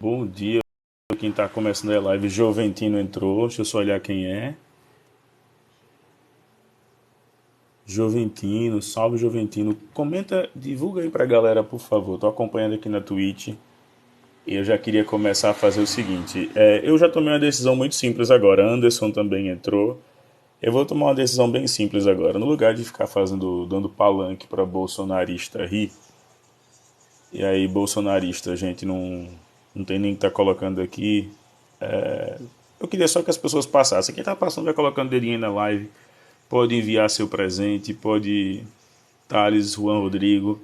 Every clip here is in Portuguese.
Bom dia, quem está começando a live, Joventino entrou, deixa eu só olhar quem é. Joventino, salve Joventino. Comenta, divulga aí pra galera, por favor. Tô acompanhando aqui na Twitch e eu já queria começar a fazer o seguinte. Eu já tomei uma decisão muito simples agora. Anderson também entrou. Eu vou tomar uma decisão bem simples agora. No lugar de ficar dando palanque pra bolsonarista rir, e aí bolsonarista a gente não tem nem que tá colocando aqui. Eu queria só que as pessoas passassem. Quem tá passando vai colocando dedinho aí na live. Pode enviar seu presente, pode Thales, Juan Rodrigo,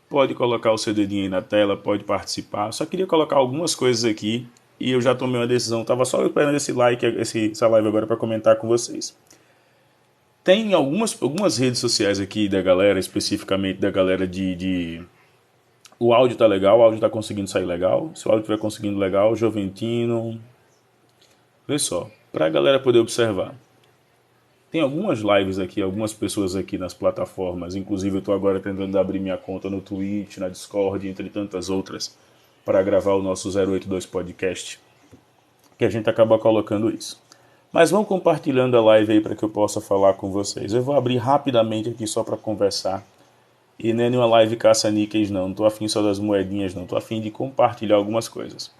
pode colocar o seu dedinho aí na tela, pode participar. Só queria colocar algumas coisas aqui e eu já tomei uma decisão. Tava só esperando esse like, essa live agora para comentar com vocês. Tem algumas redes sociais aqui da galera, especificamente da galera de. O áudio tá legal, o áudio tá conseguindo sair legal. Se o áudio estiver conseguindo legal, Joventino. Vê só, pra galera poder observar. Tem algumas lives aqui, algumas pessoas aqui nas plataformas. Inclusive eu estou agora tentando abrir minha conta no Twitch, na Discord, entre tantas outras, para gravar o nosso 082 podcast, que a gente acaba colocando isso. Mas vão compartilhando a live aí para que eu possa falar com vocês. Eu vou abrir rapidamente aqui só para conversar. E nem nenhuma live caça-níqueis não estou afim só das moedinhas não, estou afim de compartilhar algumas coisas.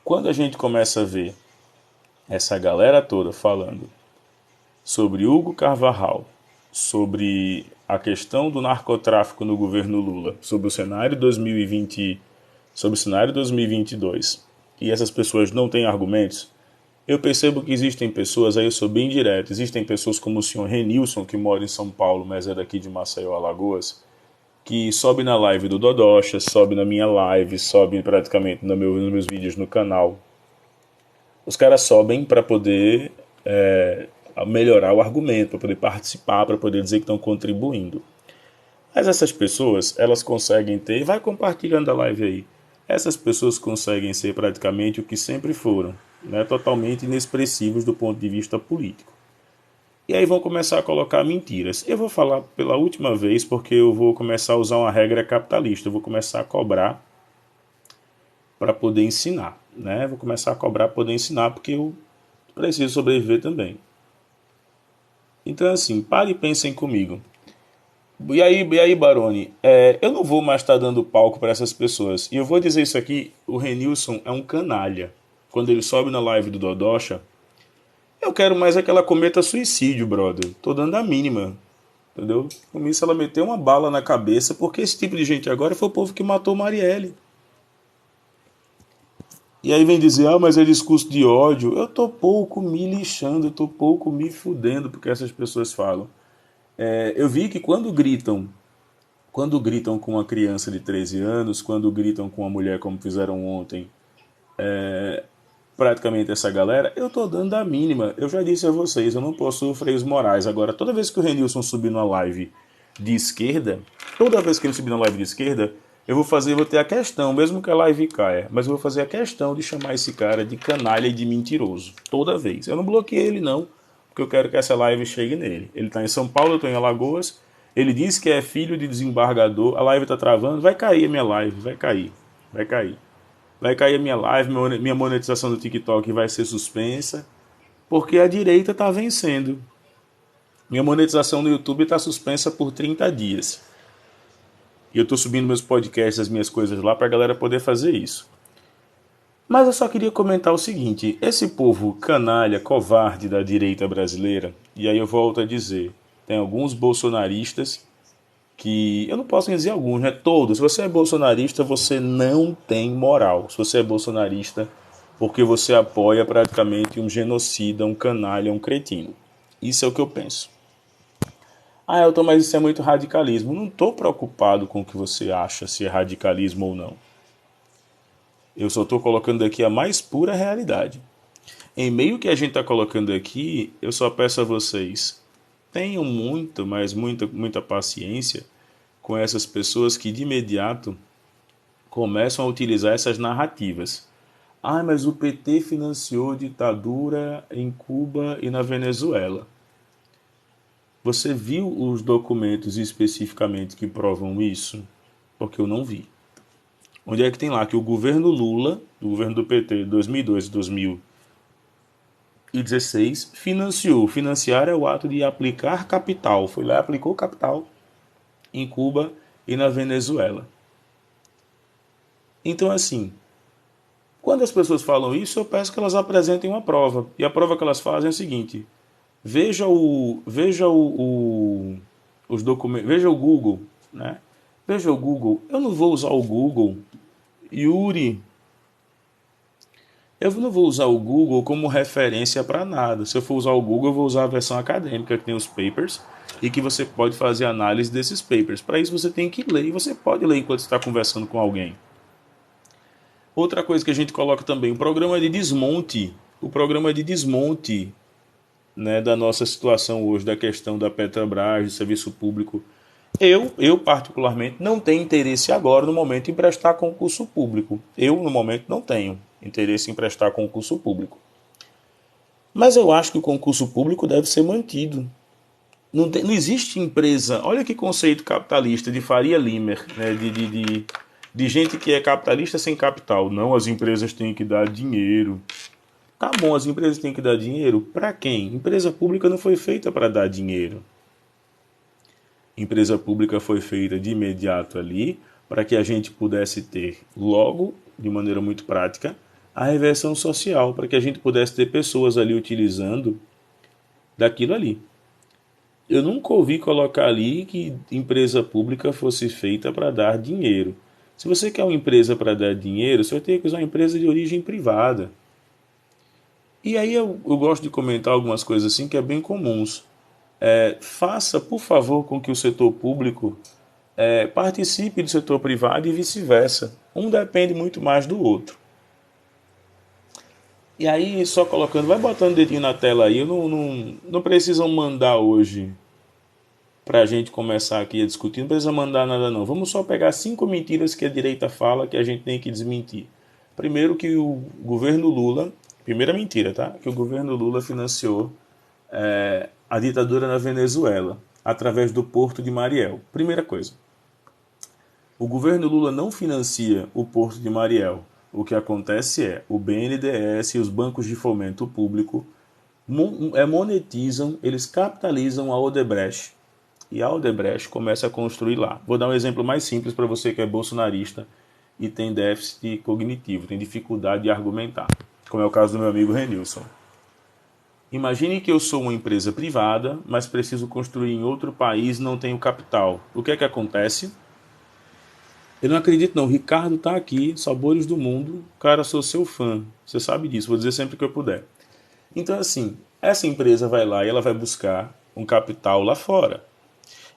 Quando a gente começa a ver essa galera toda falando sobre Hugo Carvajal, sobre a questão do narcotráfico no governo Lula, sobre o cenário 2020, sobre o cenário 2022, e essas pessoas não têm argumentos, eu percebo que existem pessoas, aí eu sou bem direto, existem pessoas como o senhor Renilson, que mora em São Paulo, mas é daqui de Maceió, Alagoas, que sobe na live do Dodocha, sobe na minha live, sobe praticamente nos meus vídeos no canal. Os caras sobem para poder melhorar o argumento, para poder participar, para poder dizer que estão contribuindo. Mas essas pessoas, elas conseguem ter, vai compartilhando a live aí, essas pessoas conseguem ser praticamente o que sempre foram, né, totalmente inexpressivos do ponto de vista político. E aí vão começar a colocar mentiras. Eu vou falar pela última vez porque eu vou começar a usar uma regra capitalista, eu vou começar a cobrar para poder ensinar, né? Vou começar a cobrar para poder ensinar porque eu preciso sobreviver também. Então assim, pare e pensem comigo. E aí, Baroni, eu não vou mais estar dando palco para essas pessoas. E eu vou dizer isso aqui, o Renilson é um canalha. Quando ele sobe na live do Dodocha, eu quero mais é que ela cometa suicídio, brother. Tô dando a mínima, entendeu? Com isso ela meteu uma bala na cabeça, porque esse tipo de gente agora foi o povo que matou Marielle. E aí vem dizer, mas é discurso de ódio. Eu tô pouco me lixando, eu tô pouco me fudendo porque essas pessoas falam. Eu vi que quando gritam com uma criança de 13 anos, quando gritam com uma mulher como fizeram ontem, praticamente essa galera, eu tô dando a mínima. Eu já disse a vocês, eu não possuo freios morais. Agora, toda vez que o Renilson subir numa live de esquerda, toda vez que ele subir na live de esquerda, vou ter a questão, mesmo que a live caia, mas eu vou fazer a questão de chamar esse cara de canalha e de mentiroso. Toda vez. Eu não bloqueei ele não, porque eu quero que essa live chegue nele. Ele tá em São Paulo, eu tô em Alagoas. Ele diz que é filho de desembargador. A live tá travando. Vai cair a minha live, vai cair. Vai cair. Vai cair a minha live, minha monetização do TikTok vai ser suspensa, porque a direita está vencendo. Minha monetização no YouTube está suspensa por 30 dias. E eu estou subindo meus podcasts, as minhas coisas lá, para a galera poder fazer isso. Mas eu só queria comentar o seguinte, esse povo canalha, covarde da direita brasileira, e aí eu volto a dizer, tem alguns bolsonaristas que eu não posso dizer alguns, né? Todos. Se você é bolsonarista, você não tem moral. Se você é bolsonarista, porque você apoia praticamente um genocida, um canalha, um cretino. Isso é o que eu penso. Mas isso é muito radicalismo. Não estou preocupado com o que você acha, se é radicalismo ou não. Eu só estou colocando aqui a mais pura realidade. Em meio que a gente está colocando aqui, eu só peço a vocês, tenham muita, mas muita paciência com essas pessoas que de imediato começam a utilizar essas narrativas. Mas o PT financiou ditadura em Cuba e na Venezuela. Você viu os documentos especificamente que provam isso? Porque eu não vi. Onde é que tem lá que o do governo do PT, 2002 e 2016, financiou. Financiar é o ato de aplicar capital. Foi lá e aplicou capital em Cuba e na Venezuela. Então, assim, quando as pessoas falam isso, eu peço que elas apresentem uma prova. E a prova que elas fazem é a seguinte: os documentos, veja o Google, né? Veja o Google. Eu não vou usar o Google, Yuri. Eu não vou usar o Google como referência para nada. Se eu for usar o Google, eu vou usar a versão acadêmica que tem os papers e que você pode fazer análise desses papers. Para isso você tem que ler e você pode ler enquanto está conversando com alguém. Outra coisa que a gente coloca também, o programa de desmonte. O programa de desmonte, né, da nossa situação hoje, da questão da Petrobras, do serviço público. Eu particularmente, não tenho interesse agora, no momento, em prestar concurso público. Eu, no momento, não tenho interesse em prestar concurso público. Mas eu acho que o concurso público deve ser mantido. Não existe empresa. Olha que conceito capitalista de Faria Limer, né, de gente que é capitalista sem capital. Não, as empresas têm que dar dinheiro. Tá bom, as empresas têm que dar dinheiro para quem? Empresa pública não foi feita para dar dinheiro. Empresa pública foi feita de imediato ali para que a gente pudesse ter logo, de maneira muito prática, a reversão social, para que a gente pudesse ter pessoas ali utilizando daquilo ali. Eu nunca ouvi colocar ali que empresa pública fosse feita para dar dinheiro. Se você quer uma empresa para dar dinheiro, você vai ter que usar uma empresa de origem privada. E aí eu gosto de comentar algumas coisas assim que é bem comuns. Faça, por favor, com que o setor público participe do setor privado e vice-versa. Um depende muito mais do outro. E aí, só colocando, vai botando o dedinho na tela aí. Não precisam mandar hoje para a gente começar aqui a discutir. Não precisa mandar nada não. Vamos só pegar 5 mentiras que a direita fala que a gente tem que desmentir. Primeiro que o governo Lula, primeira mentira, tá? Que o governo Lula financiou a ditadura na Venezuela através do Porto de Mariel. Primeira coisa. O governo Lula não financia o Porto de Mariel. O que acontece é o BNDES e os bancos de fomento público monetizam, eles capitalizam a Odebrecht. E a Odebrecht começa a construir lá. Vou dar um exemplo mais simples para você que é bolsonarista e tem déficit cognitivo, tem dificuldade de argumentar, como é o caso do meu amigo Renilson. Imagine que eu sou uma empresa privada, mas preciso construir em outro país e não tenho capital. O que é que acontece? Eu não acredito não, o Ricardo tá aqui, Sabores do Mundo, cara, sou seu fã, você sabe disso, vou dizer sempre que eu puder. Então assim, essa empresa vai lá e ela vai buscar um capital lá fora.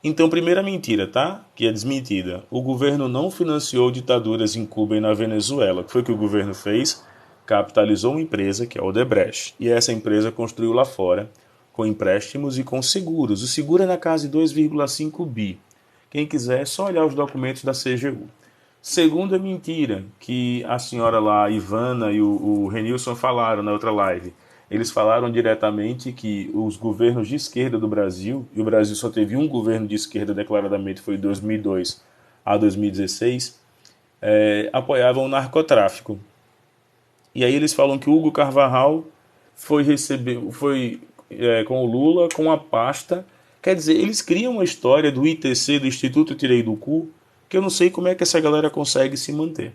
Então, primeira mentira, tá? Que é desmentida. O governo não financiou ditaduras em Cuba e na Venezuela. O que foi que o governo fez? Capitalizou uma empresa, que é a Odebrecht. E essa empresa construiu lá fora, com empréstimos e com seguros. O seguro é na casa de 2,5 bi. Quem quiser, é só olhar os documentos da CGU. Segunda mentira, que a senhora lá, a Ivana e o Renilson falaram na outra live. Eles falaram diretamente que os governos de esquerda do Brasil, e o Brasil só teve um governo de esquerda declaradamente, foi de 2002 a 2016, apoiavam o narcotráfico. E aí eles falam que o Hugo Carvajal foi com o Lula, com a pasta. Quer dizer, eles criam uma história do ITC, do Instituto Tirei do Cu, que eu não sei como é que essa galera consegue se manter.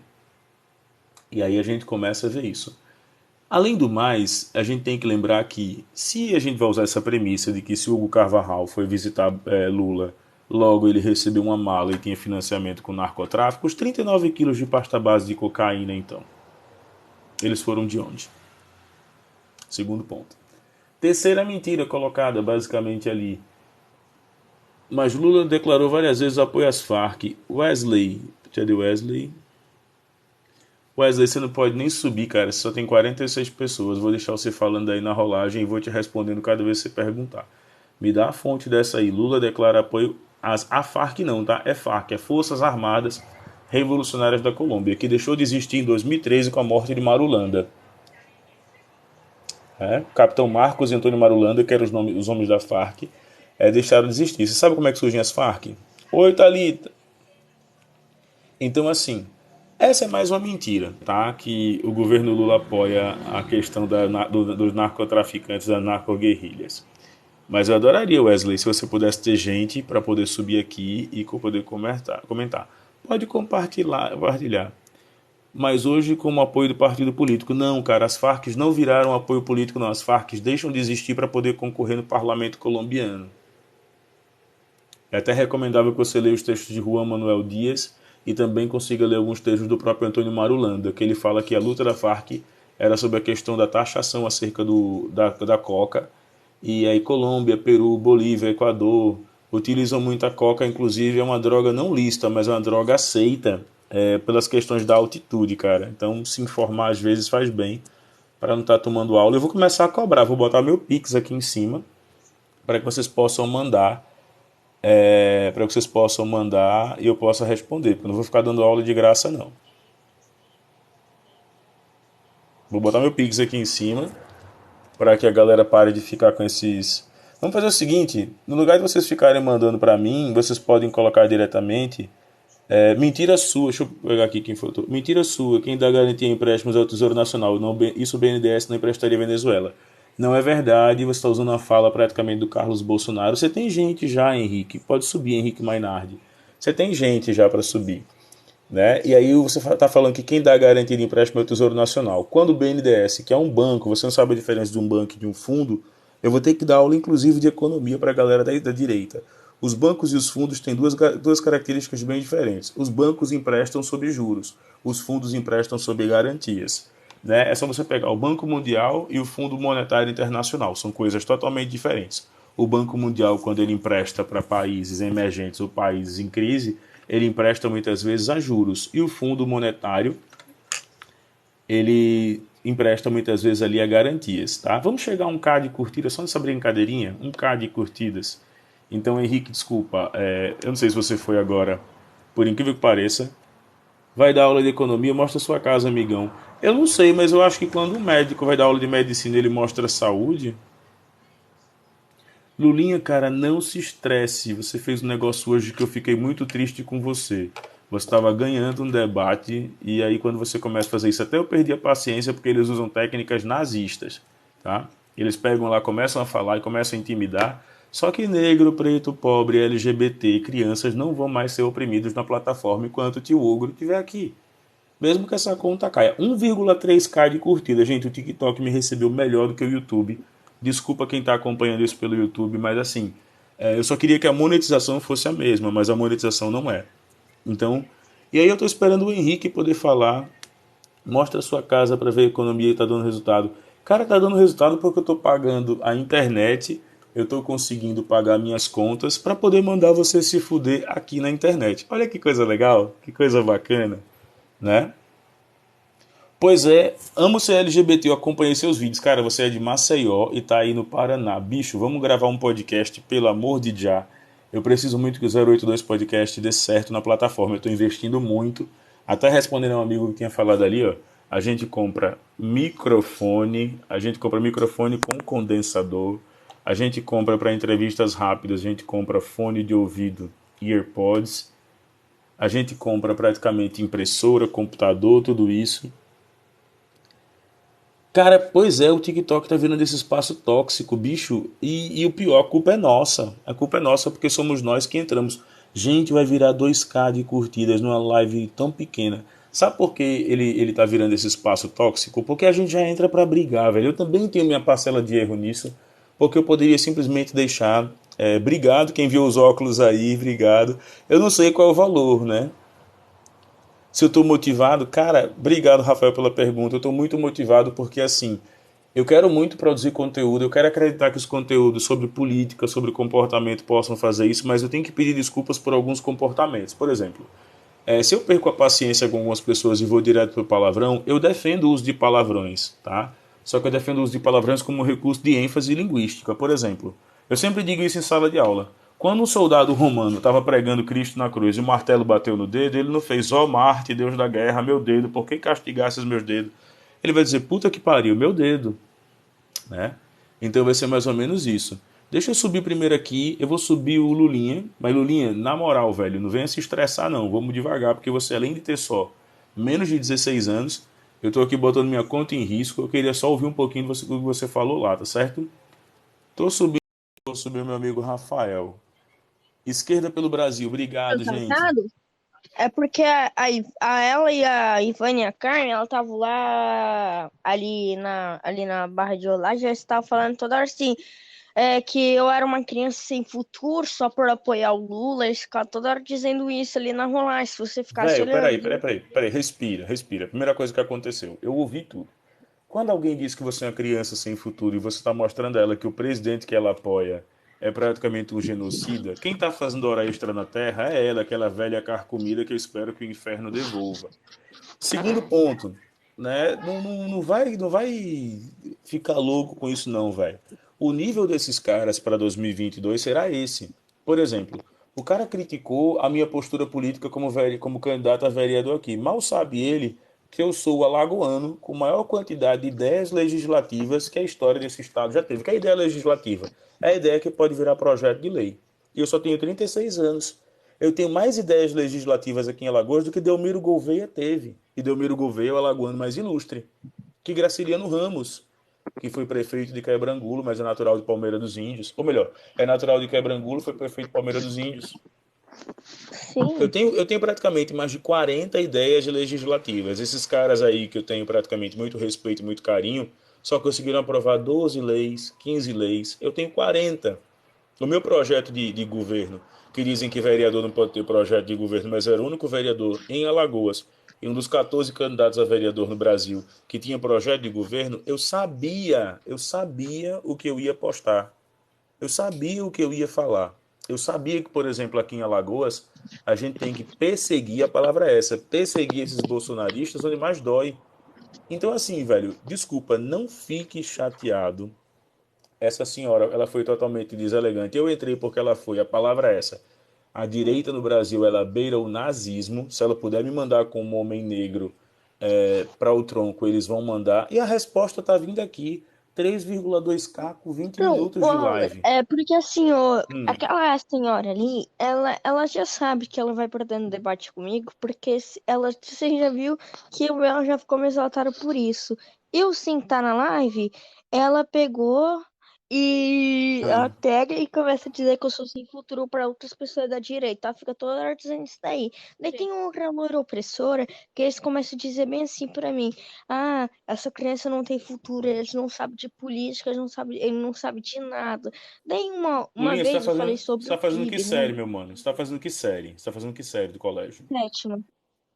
E aí a gente começa a ver isso. Além do mais, a gente tem que lembrar que, se a gente vai usar essa premissa de que se Hugo Carvajal foi visitar Lula, logo ele recebeu uma mala e tinha financiamento com narcotráfico, os 39 quilos de pasta base de cocaína, então, eles foram de onde? Segundo ponto. Terceira mentira colocada basicamente ali. Mas Lula declarou várias vezes apoio às Farc. Wesley, cadê Wesley? Wesley, você não pode nem subir, cara. Você só tem 46 pessoas. Vou deixar você falando aí na rolagem e vou te respondendo cada vez que você perguntar. Me dá a fonte dessa aí. Lula declara apoio a Farc não, tá? É Farc, é Forças Armadas Revolucionárias da Colômbia, que deixou de existir em 2013 com a morte de Marulanda. Capitão Marcos e Antônio Marulanda, que eram os homens da Farc, deixaram de existir. Você sabe como é que surgem as Farc? Oi, Thalita. Então, assim, Essa é mais uma mentira, tá? Que o governo Lula apoia a questão dos narcotraficantes, das narcoguerrilhas. Mas eu adoraria, Wesley, se você pudesse ter gente para poder subir aqui e poder comentar. Pode compartilhar. Mas hoje, como apoio do partido político, não, cara, as Farc não viraram apoio político, não. As Farc deixam de existir para poder concorrer no parlamento colombiano. É até recomendável que você leia os textos de Juan Manuel Dias e também consiga ler alguns textos do próprio Antônio Marulanda, que ele fala que a luta da Farc era sobre a questão da taxação acerca da coca. E aí Colômbia, Peru, Bolívia, Equador utilizam muito a coca, inclusive é uma droga não lícita, mas é uma droga aceita pelas questões da altitude, cara. Então se informar às vezes faz bem para não estar tomando aula. Eu vou começar a cobrar, vou botar meu Pix aqui em cima para que vocês possam mandar e eu possa responder, porque eu não vou ficar dando aula de graça, não. Vou botar meu Pix aqui em cima para que a galera pare de ficar com esses. Vamos fazer o seguinte: no lugar de vocês ficarem mandando para mim, vocês podem colocar diretamente. Mentira sua, deixa eu pegar aqui quem foi. Mentira sua, quem dá garantia em empréstimos ao Tesouro Nacional, não, isso o BNDES não emprestaria a Venezuela. Não é verdade, você está usando a fala praticamente do Carlos Bolsonaro. Você tem gente já, Henrique, pode subir, Henrique Mainardi. Você tem gente já para subir. Né? E aí você está falando que quem dá garantia de empréstimo é o Tesouro Nacional. Quando o BNDES, que é um banco, você não sabe a diferença de um banco e de um fundo, eu vou ter que dar aula inclusive de economia para a galera da direita. Os bancos e os fundos têm duas características bem diferentes. Os bancos emprestam sob juros, os fundos emprestam sob garantias. Né? É só você pegar o Banco Mundial e o Fundo Monetário Internacional, são coisas totalmente diferentes. O Banco Mundial, quando ele empresta para países emergentes ou países em crise, ele empresta muitas vezes a juros. E o Fundo Monetário, ele empresta muitas vezes ali a garantias. Tá? Vamos chegar a um K de curtidas, só nessa brincadeirinha, um K de curtidas. Então, Henrique, desculpa, eu não sei se você foi agora, por incrível que pareça, vai dar aula de economia, mostra sua casa, amigão. Eu não sei, mas eu acho que quando um médico vai dar aula de medicina, ele mostra saúde. Lulinha, cara, não se estresse. Você fez um negócio hoje que eu fiquei muito triste com você. Você estava ganhando um debate e aí quando você começa a fazer isso, até eu perdi a paciência porque eles usam técnicas nazistas, tá? Eles pegam lá, começam a falar e começam a intimidar. Só que negro, preto, pobre, LGBT, crianças não vão mais ser oprimidos na plataforma enquanto o tio Ogro estiver aqui. Mesmo que essa conta caia. 1,3K de curtida. Gente, o TikTok me recebeu melhor do que o YouTube. Desculpa quem está acompanhando isso pelo YouTube, mas assim, eu só queria que a monetização fosse a mesma, mas a monetização não é. Então, e aí eu estou esperando o Henrique poder falar. Mostra a sua casa para ver a economia e está dando resultado. Cara, está dando resultado porque eu estou pagando a internet, eu estou conseguindo pagar minhas contas para poder mandar você se fuder aqui na internet. Olha que coisa legal, que coisa bacana, né? Pois é, amo ser LGBT, eu acompanhei seus vídeos. Cara, você é de Maceió e tá aí no Paraná. Bicho, vamos gravar um podcast, pelo amor de já. Eu preciso muito que o 082 Podcast dê certo na plataforma. Eu tô investindo muito. Até respondendo a um amigo que tinha falado ali, ó. A gente compra microfone com condensador. A gente compra para entrevistas rápidas, a gente compra fone de ouvido, earpods. A gente compra praticamente impressora, computador, tudo isso. Cara, pois é, o TikTok tá virando esse espaço tóxico, bicho. E o pior, a culpa é nossa. A culpa é nossa porque somos nós que entramos. Gente, vai virar 2K de curtidas numa live tão pequena. Sabe por que ele tá virando esse espaço tóxico? Porque a gente já entra pra brigar, velho. Eu também tenho minha parcela de erro nisso. Porque eu poderia simplesmente deixar. Obrigado, quem viu os óculos aí, obrigado. Eu não sei qual é o valor, né? Se eu estou motivado, cara, obrigado, Rafael, pela pergunta. Eu estou muito motivado porque, assim, eu quero muito produzir conteúdo, eu quero acreditar que os conteúdos sobre política, sobre comportamento possam fazer isso, mas eu tenho que pedir desculpas por alguns comportamentos. Por exemplo, se eu perco a paciência com algumas pessoas e vou direto para o palavrão, eu defendo o uso de palavrões, tá? Só que eu defendo o uso de palavrões como recurso de ênfase linguística. Por exemplo, eu sempre digo isso em sala de aula. Quando um soldado romano estava pregando Cristo na cruz e o martelo bateu no dedo, ele não fez, ó Marte, Deus da guerra, meu dedo, por que castigasse os meus dedos? Ele vai dizer, puta que pariu, meu dedo, né? Então vai ser mais ou menos isso. Deixa eu subir primeiro aqui, eu vou subir o Lulinha, mas Lulinha, na moral, velho, não venha se estressar não, vamos devagar, porque você além de ter só menos de 16 anos. Eu tô aqui botando minha conta em risco. Eu queria só ouvir um pouquinho do que você falou lá, tá certo? Tô subindo, vou subir meu amigo Rafael. Esquerda pelo Brasil, obrigado, gente. Cansado? É porque a ela e a Ivane e a Carmen, ela estavam lá ali na Barra de Olá, já estavam falando toda hora assim, que eu era uma criança sem futuro só por apoiar o Lula, eles ficavam toda hora dizendo isso ali na rolagem, se você ficasse Velho, olhando, peraí, viu? respira, respira. Primeira coisa que aconteceu, eu ouvi tudo. Quando alguém diz que você é uma criança sem futuro e você está mostrando a ela que o presidente que ela apoia é praticamente um genocida, quem está fazendo hora extra na Terra é ela, aquela velha carcomida que eu espero que o inferno devolva. Segundo ponto, né? Não vai ficar louco com isso não, velho. O nível desses caras para 2022 será esse. Por exemplo, o cara criticou a minha postura política como candidato a vereador aqui. Mal sabe ele que eu sou o alagoano com maior quantidade de ideias legislativas que a história desse estado já teve. Que é a ideia legislativa? É a ideia que pode virar projeto de lei. E eu só tenho 36 anos. Eu tenho mais ideias legislativas aqui em Alagoas do que Delmiro Gouveia teve. E Delmiro Gouveia é o alagoano mais ilustre. Que Graciliano Ramos, que foi prefeito de Quebrangulo, mas é natural de Palmeira dos Índios. Ou melhor, é natural de Quebrangulo, foi prefeito de Palmeira dos Índios. Eu Sim. tenho, eu tenho praticamente mais de 40 ideias legislativas. Esses caras aí que eu tenho praticamente muito respeito e muito carinho, só conseguiram aprovar 12 leis, 15 leis. Eu tenho 40. O meu projeto de governo, que dizem que vereador não pode ter projeto de governo, mas era o único vereador em Alagoas e um dos 14 candidatos a vereador no Brasil que tinha projeto de governo, eu sabia o que eu ia postar. Eu sabia o que eu ia falar. Eu sabia que, por exemplo, aqui em Alagoas, a gente tem que perseguir, a palavra é essa, perseguir esses bolsonaristas onde mais dói. Então, assim, velho, desculpa, não fique chateado. Essa senhora, ela foi totalmente deselegante. Eu entrei porque ela foi, a palavra é essa. A direita no Brasil, ela beira o nazismo. Se ela puder me mandar com um homem negro para o tronco, eles vão mandar. E a resposta tá vindo aqui. 3,2K com 20 Então, minutos ô, de Alan, live. é porque assim, ó, Hum. aquela senhora ali, ela já sabe que ela vai perder no debate comigo, porque você já viu que ela já ficou me exaltada por isso. Eu sentar na live, ela pegou e ela Ah. pega e começa a dizer que eu sou sem futuro para outras pessoas da direita. Ela fica toda hora dizendo isso daí. Daí tem outra loira opressora que eles começam a dizer bem assim pra mim. Ah, essa criança não tem futuro, eles não sabem de política, ele não sabe de nada. Daí uma Lulinha, você tá vez eu falei fazendo, você sobre tá o fazendo que PIB, né? série, meu mano? Você tá fazendo que série? Você tá fazendo que série do colégio? Sétima,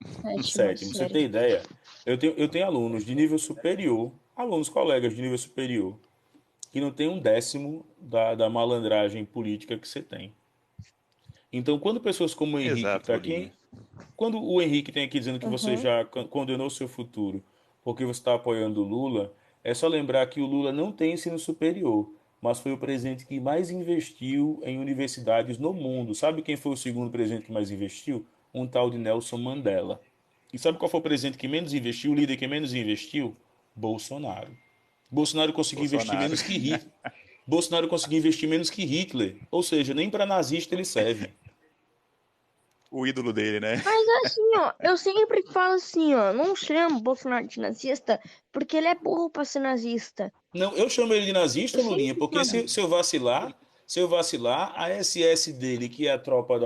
sétima Sétimo. Você série. tem ideia? Eu tenho alunos de nível superior, alunos colegas de nível superior, que não tem um décimo da malandragem política que você tem. Então, quando pessoas como o Henrique, que Exato, está aqui, Lulinha. quando o Henrique tem aqui dizendo que você Uhum. já condenou seu futuro porque você está apoiando o Lula, é só lembrar que o Lula não tem ensino superior, mas foi o presidente que mais investiu em universidades no mundo. Sabe quem foi o segundo presidente que mais investiu? Um tal de Nelson Mandela. E sabe qual foi o presidente que menos investiu, o líder que menos investiu? Bolsonaro. Bolsonaro conseguiu investir Bolsonaro. menos que Hitler. Bolsonaro conseguiu investir menos que Hitler. Ou seja, nem para nazista ele serve. O ídolo dele, né? Mas assim, ó, eu sempre falo assim, ó, não chamo o Bolsonaro de nazista porque ele é burro pra ser nazista. Não, eu chamo ele de Eu nazista, Lulinha, sempre porque falo. se eu vacilar, a SS dele, que é a tropa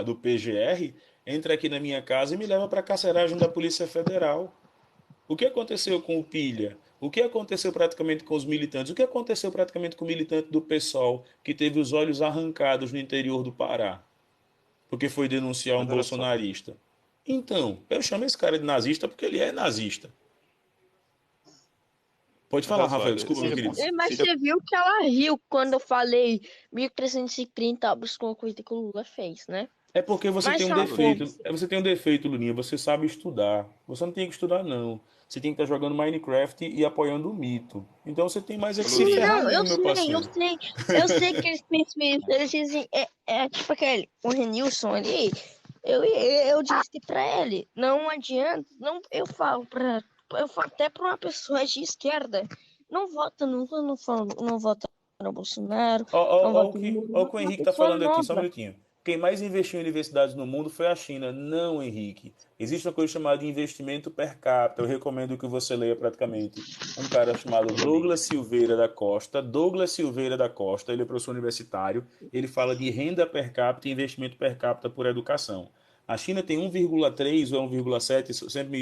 do PGR, entra aqui na minha casa e me leva para a carceragem da Polícia Federal. O que aconteceu com o Pilha? O que aconteceu praticamente com os militantes? O que aconteceu praticamente com o militante do PSOL que teve os olhos arrancados no interior do Pará? Porque foi denunciar um Mas olha só. bolsonarista. Então, eu chamo esse cara de nazista porque ele é nazista. Pode Mas falar, olha só, Rafael, desculpa, meu querido. Mas seja você viu que ela riu quando eu falei 1.330 obras com a coisa que o Lula fez, né? É porque você tem Mas um ela defeito. como? Você tem um defeito, Luninha. Você sabe estudar. Você não tem que estudar, não. Você tem que estar jogando Minecraft e apoiando o mito. Então você tem mais é Ô, que se Sim, ferrar Lulinha, não, mesmo, meu parceiro. eu sei que eles pensam isso, eles dizem, tipo aquele, o Renilson ali, eu disse pra ele, não adianta, não, eu falo até pra uma pessoa de esquerda, não vota nunca, não vota no Bolsonaro, Ó, ó, não ó, o vota no que, Lula, ó o vota que o numa Henrique tá pessoa falando aqui, só um nova. minutinho. Quem mais investiu em universidades no mundo foi a China. Não, Henrique. Existe uma coisa chamada de investimento per capita. Eu recomendo que você leia praticamente um cara chamado Ô, Lulinha. Douglas Silveira da Costa. Douglas Silveira da Costa, ele é professor universitário. Ele fala de renda per capita e investimento per capita por educação. A China tem 1,3 ou 1,7, sempre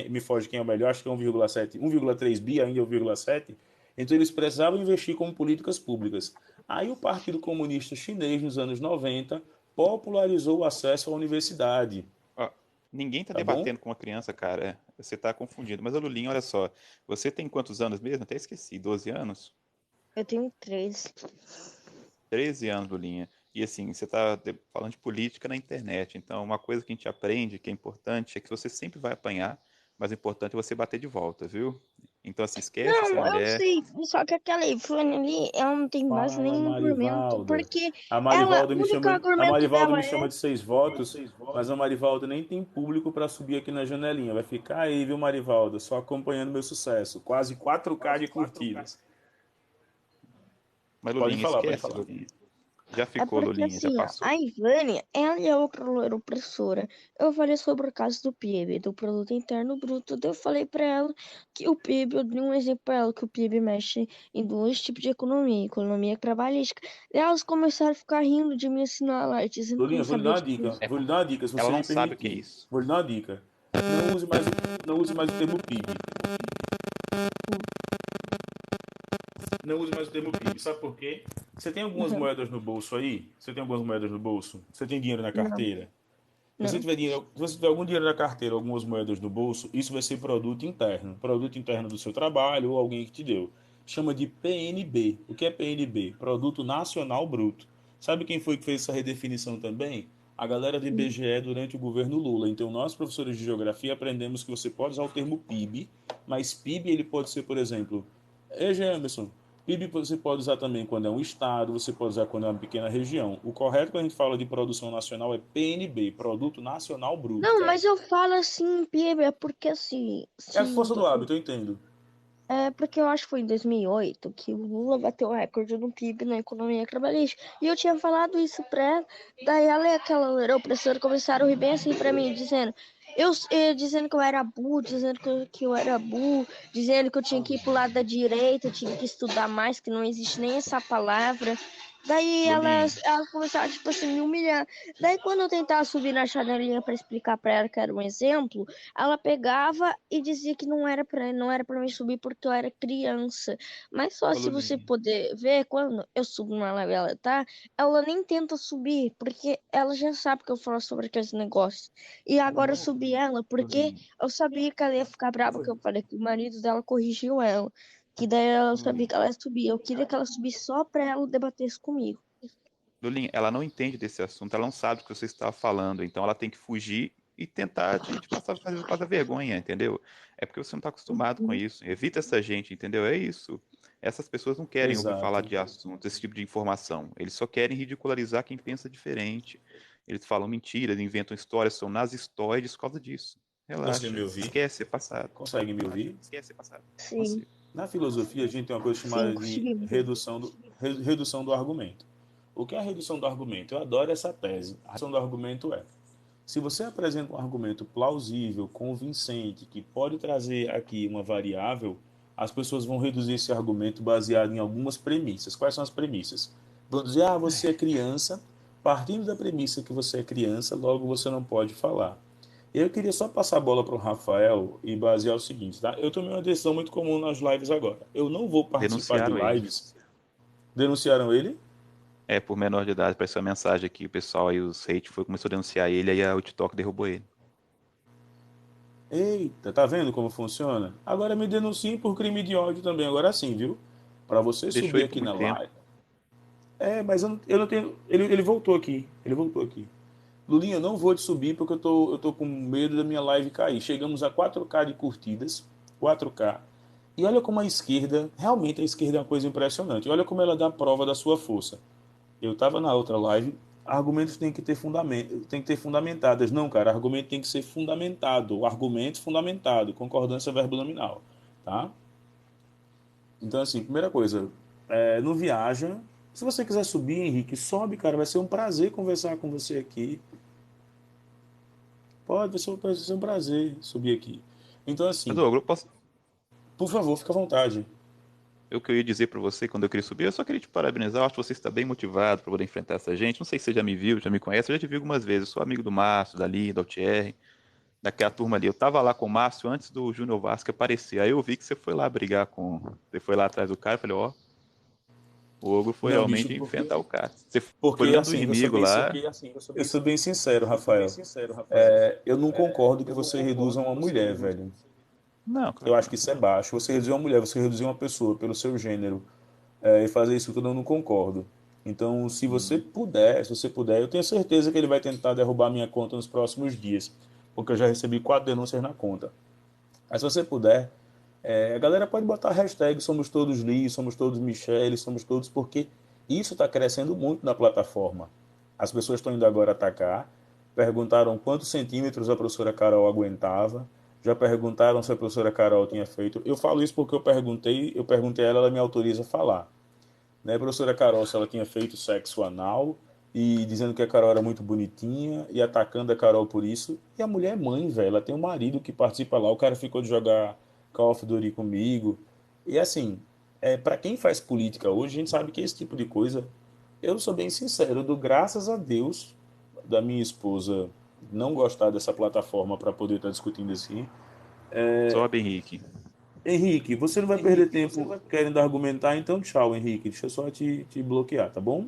me foge quem é o melhor, acho que é 1,7, 1,3 bi ainda é 1,7. Então eles precisavam investir como políticas públicas. Aí o Partido Comunista Chinês, nos anos 90, popularizou o acesso à universidade, Ó, ninguém tá tá bom? debatendo com uma criança, cara. Você tá confundindo. Mas, ô Lulinha, olha só. Você tem quantos anos mesmo? Até esqueci. 12 anos? Eu tenho 3. 13 anos, Lulinha. E assim, você tá falando de política na internet. Então, uma coisa que a gente aprende, que é importante, é que você sempre vai apanhar, mas o importante é você bater de volta, viu? Então, assim, esquece essa Não, eu mulher. sei, só que aquela Ivone ali, ela não tem base Fala, nenhum argumento, Marivalda. porque A ela, Marivalda o me único chama, a argumento Marivalda dela me é, chama de 6 votos, mas a Marivalda nem tem público para subir aqui na janelinha. Vai ficar aí, viu, Marivalda? Só acompanhando meu sucesso. Quase 4K de curtidas. Mas, Pode Lulinha, falar, pode esquece, falar. Lulinha. Já é ficou, porque Lulinha, já assim, ó, passou. a Ivânia, ela é outra loira opressora. Eu falei sobre o caso do PIB, do Produto Interno Bruto, daí eu falei pra ela que o PIB, eu dei um exemplo pra ela, que o PIB mexe em dois tipos de economia, economia trabalhística. Daí elas começaram a ficar rindo de mim assim na live, dizendo que eu Lulinha, não vou lhe dar sabia uma de dica. É Vou lhe porque dar uma dica, se ela você não me sabe o que é permitir. isso. Vou lhe dar uma dica. Não use mais o termo PIB. Não use mais o termo PIB. Sabe por quê? Você tem algumas Uhum. moedas no bolso aí? Você tem algumas moedas no bolso? Você tem dinheiro na Não, carteira? Se você não. tiver dinheiro, se você tiver algum dinheiro na carteira, algumas moedas no bolso, isso vai ser produto interno do seu trabalho ou alguém que te deu. Chama de PNB. O que é PNB? Produto Nacional Bruto. Sabe quem foi que fez essa redefinição também? A galera do IBGE durante o governo Lula. Então, nós, professores de geografia, aprendemos que você pode usar o termo PIB, mas PIB ele pode ser, por exemplo, Emerson, PIB você pode usar também quando é um estado, você pode usar quando é uma pequena região. O correto quando a gente fala de produção nacional é PNB, Produto Nacional Bruto, Não, cara. mas eu falo assim, PIB, é porque assim, É a se força do hábito, eu entendo. É porque eu acho que foi em 2008 que o Lula bateu o recorde no PIB na economia trabalhista. E eu tinha falado isso pra ela. Daí ela e aquela loira opressora começaram a rir bem assim pra mim, dizendo que eu era burro, dizendo que eu era burro, dizendo que eu tinha que ir pro lado da direita, eu tinha que estudar mais, que não existe nem essa palavra. Daí Lulinha, elas começaram, tipo assim, me humilhar. Daí quando eu tentava subir na chanelinha pra explicar pra ela que era um exemplo, ela pegava e dizia que não era para mim subir porque eu era criança. Mas só ô se você Lulinha. poder ver, quando eu subo na live ela, tá? Ela nem tenta subir, porque ela já sabe que eu falo sobre aqueles negócios. E agora eu subi ela porque Lulinha, eu sabia que ela ia ficar brava, que eu falei que o marido dela corrigiu ela. Que daí ela sabia Lulinha. que ela ia subir. Eu queria que ela subisse só pra ela debater comigo. Lulinha, ela não entende desse assunto, ela não sabe o que você está falando, então ela tem que fugir e tentar te passar, passar vergonha, entendeu? É porque você não está acostumado com isso. Evita essa gente, entendeu? É isso. Essas pessoas não querem ouvir falar Exato. de assunto, esse tipo de informação. Eles só querem ridicularizar quem pensa diferente. Eles falam mentiras, inventam histórias, são nazistóides por causa disso. Consegue me Relaxa, ouvir? esquece o passado. Consegue me Relaxa, ouvir? esquece o passado. Sim, Consigo. Na filosofia, a gente tem uma coisa sim, chamada de consegui. redução do argumento. O que é a redução do argumento? Eu adoro essa tese. A redução do argumento é: se você apresenta um argumento plausível, convincente, que pode trazer aqui uma variável, as pessoas vão reduzir esse argumento baseado em algumas premissas. Quais são as premissas? Vão dizer, você é criança, partindo da premissa que você é criança, logo você não pode falar. Eu queria só passar a bola para o Rafael e basear o seguinte, tá? Eu tomei uma decisão muito comum nas lives agora. Eu não vou participar de Denunciaram ele. lives. Denunciaram ele? É, por menor de idade, apareceu uma mensagem aqui, o pessoal aí, os hate, começou a denunciar ele, aí a TikTok derrubou ele. Eita, tá vendo como funciona? Agora me denunciem por crime de ódio também, agora sim, viu? Para você Deixou subir ele por aqui na muito tempo. live. Mas eu não tenho. Ele voltou aqui. Ele voltou aqui. Lulinha, eu não vou te subir porque eu tô com medo da minha live cair. Chegamos a 4K de curtidas. 4K. E olha como a esquerda, realmente a esquerda é uma coisa impressionante. Olha como ela dá prova da sua força. Eu estava na outra live, argumentos têm que ter fundamento, tem que ter fundamentadas. Não, cara, argumento tem que ser fundamentado, argumento fundamentado, concordância verbo nominal, tá? Então, assim, primeira coisa, não viaja, Se você quiser subir, Henrique, sobe, cara. Vai ser um prazer conversar com você aqui. Pode, vai ser um prazer subir aqui. Então, Mas, assim, Douglas, eu posso. por favor, fica à vontade. O que eu ia dizer pra você quando eu queria subir, eu só queria te parabenizar. Eu acho que você está bem motivado pra poder enfrentar essa gente. Não sei se você já me viu, já me conhece. Eu já te vi algumas vezes. Eu sou amigo do Márcio, da Linda, do Thierry, daquela turma ali. Eu tava lá com o Márcio antes do Júnior Vasco aparecer. Aí eu vi que você foi lá brigar com. Você foi lá atrás do cara. Eu falei, ó, o Ogro foi Não, bicho, realmente enfrentar o cara. Você foi porque mesmo do assim, inimigo lá. eu sou bem sincero, Rafael. Eu não concordo que você reduza uma mulher, velho. Não, Eu claro que acho que não. isso é baixo. Você reduzir uma mulher, você reduzir uma pessoa pelo seu gênero, e fazer isso tudo eu não concordo. Então, Hum. se você puder, eu tenho certeza que ele vai tentar derrubar minha conta nos próximos dias, porque eu já recebi 4 denúncias na conta. Mas se você puder, a galera pode botar a hashtag Somos Todos Li, Somos Todos Michele, Somos Todos, porque isso está crescendo muito na plataforma. As pessoas estão indo agora atacar, perguntaram quantos centímetros a professora Carol aguentava, já perguntaram se a professora Carol tinha feito. Eu falo isso porque eu perguntei a ela, ela me autoriza a falar. Né, a professora Carol, se ela tinha feito sexo anal, e dizendo que a Carol era muito bonitinha, e atacando a Carol por isso. E a mulher é mãe, velho, ela tem um marido que participa lá, o cara ficou de jogar Call of Duty comigo. E assim, para quem faz política hoje, a gente sabe que esse tipo de coisa, eu sou bem sincero, eu dou graças a Deus da minha esposa não gostar dessa plataforma para poder estar discutindo assim. Sobe, Henrique. Henrique, você não vai perder tempo querendo argumentar, então tchau, Henrique. Deixa eu só te bloquear, tá bom?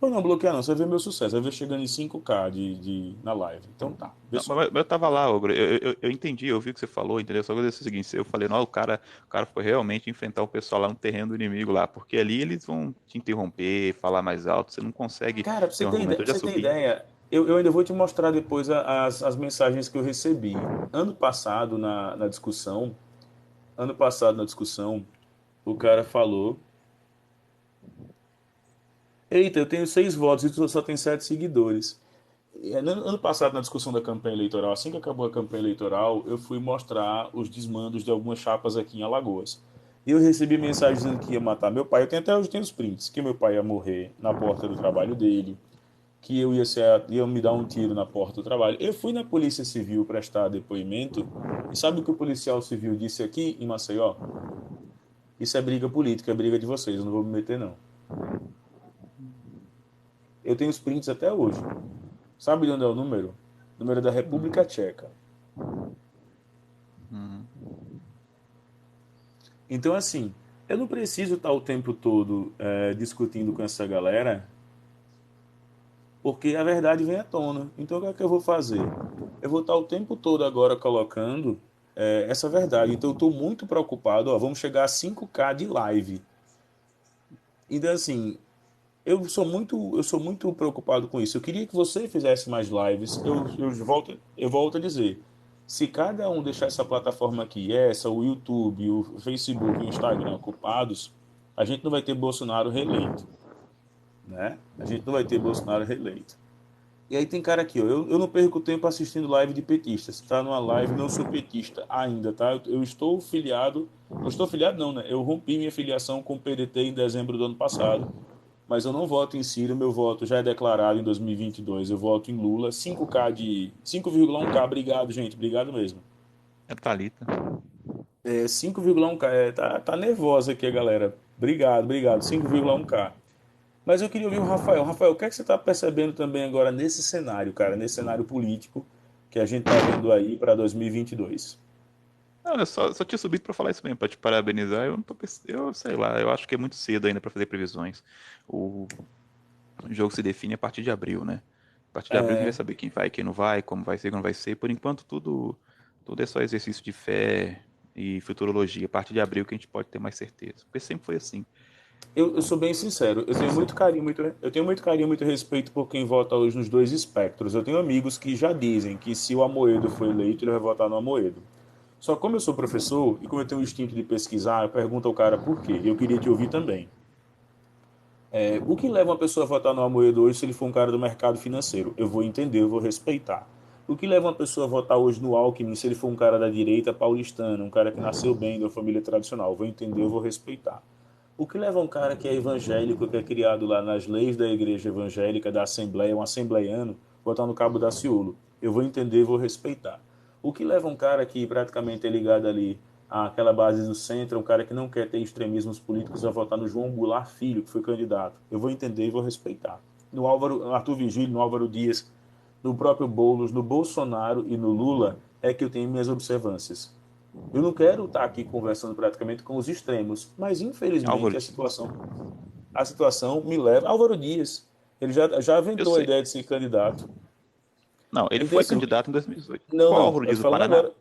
Ou não, bloquear não, você vai ver meu sucesso, vai ver chegando em 5K na live. Então tá, vê Não, só. mas eu tava lá, Ogro. Eu entendi, eu vi o que você falou, entendeu? Só que eu disse o seguinte, eu falei, não, o cara foi realmente enfrentar o pessoal lá no terreno do inimigo lá, porque ali eles vão te interromper, falar mais alto, você não consegue Cara, ter um argumento. Eu pra já você ter subi. ideia, eu ainda vou te mostrar depois as mensagens que eu recebi. Ano passado, ano passado na discussão, o cara falou: Eita, eu tenho 6 votos e tu só tem 7 seguidores. Ano passado, na discussão da campanha eleitoral, assim que acabou a campanha eleitoral, eu fui mostrar os desmandos de algumas chapas aqui em Alagoas. E eu recebi mensagem dizendo que ia matar meu pai. Eu tenho até hoje tenho os prints, que meu pai ia morrer na porta do trabalho dele, que ia me dar um tiro na porta do trabalho. Eu fui na Polícia Civil prestar depoimento, e sabe o que o policial civil disse aqui em Maceió? Isso é briga política, é briga de vocês, eu não vou me meter não. Eu tenho os prints até hoje. Sabe de onde é o número? O número da República Hum, Tcheca. hum. Então, assim, eu não preciso estar o tempo todo discutindo com essa galera, porque a verdade vem à tona. Então, o que é que eu vou fazer? Eu vou estar o tempo todo agora colocando essa verdade. Então, eu estou muito preocupado. Ó, vamos chegar a 5K de live. Então, assim, eu sou muito preocupado com isso. Eu queria que você fizesse mais lives. Eu volto a dizer, se cada um deixar essa plataforma aqui, essa, o YouTube, o Facebook, o Instagram ocupados, a gente não vai ter Bolsonaro reeleito, né? A gente não vai ter Bolsonaro reeleito. E aí tem cara aqui, ó, eu não perco tempo assistindo live de petista. Se tá numa live, não sou petista ainda, tá? Eu estou filiado, não estou filiado não, né? Eu rompi minha filiação com o PDT em dezembro do ano passado, mas eu não voto em Ciro, meu voto já é declarado em 2022. Eu voto em Lula, 5,1K, obrigado, gente, obrigado mesmo. É Thalita. 5,1K, tá nervosa aqui a galera. Obrigado, obrigado, 5,1K. Mas eu queria ouvir o Rafael. Rafael, o que é que você está percebendo também agora nesse cenário, cara, nesse cenário político que a gente tá vendo aí para 2022? Não, eu só tinha subido pra falar isso mesmo, pra te parabenizar. Eu não tô, eu sei lá, eu acho que é muito cedo ainda pra fazer previsões. O jogo se define a partir de abril, né? A partir de abril a gente vai saber quem vai, quem não vai, como vai ser, como não vai ser. Por enquanto, tudo é só exercício de fé e futurologia. A partir de abril que a gente pode ter mais certeza. Porque sempre foi assim. Eu sou bem sincero, eu tenho muito carinho, muito respeito por quem vota hoje nos dois espectros. Eu tenho amigos que já dizem que se o Amoedo for eleito, ele vai votar no Amoedo. Só como eu sou professor e como eu tenho o instinto de pesquisar, eu pergunto ao cara por quê. Eu queria te ouvir também. O que leva uma pessoa a votar no Amoedo hoje se ele for um cara do mercado financeiro? Eu vou entender, eu vou respeitar. O que leva uma pessoa a votar hoje no Alckmin se ele for um cara da direita paulistana, um cara que nasceu bem, da família tradicional? Eu vou entender, eu vou respeitar. O que leva um cara que é evangélico, que é criado lá nas leis da igreja evangélica, da Assembleia, um assembleiano, botar no Cabo da Ciolo? Eu vou entender e vou respeitar. O que leva um cara que praticamente é ligado ali àquela base do centro, um cara que não quer ter extremismos políticos, a votar no João Goulart Filho, que foi candidato? Eu vou entender e vou respeitar. No Álvaro, Arthur Vigílio, no Álvaro Dias, no próprio Boulos, no Bolsonaro e no Lula, é que eu tenho minhas observâncias. Eu não quero estar aqui conversando praticamente com os extremos, mas infelizmente Álvaro, a situação me leva. Álvaro Dias, ele já eu aventou a sei. ideia de ser candidato. Não, ele Então, foi assim, candidato em 2018. não, Qual não, Álvaro eu Dias tô do falando Paraná? agora.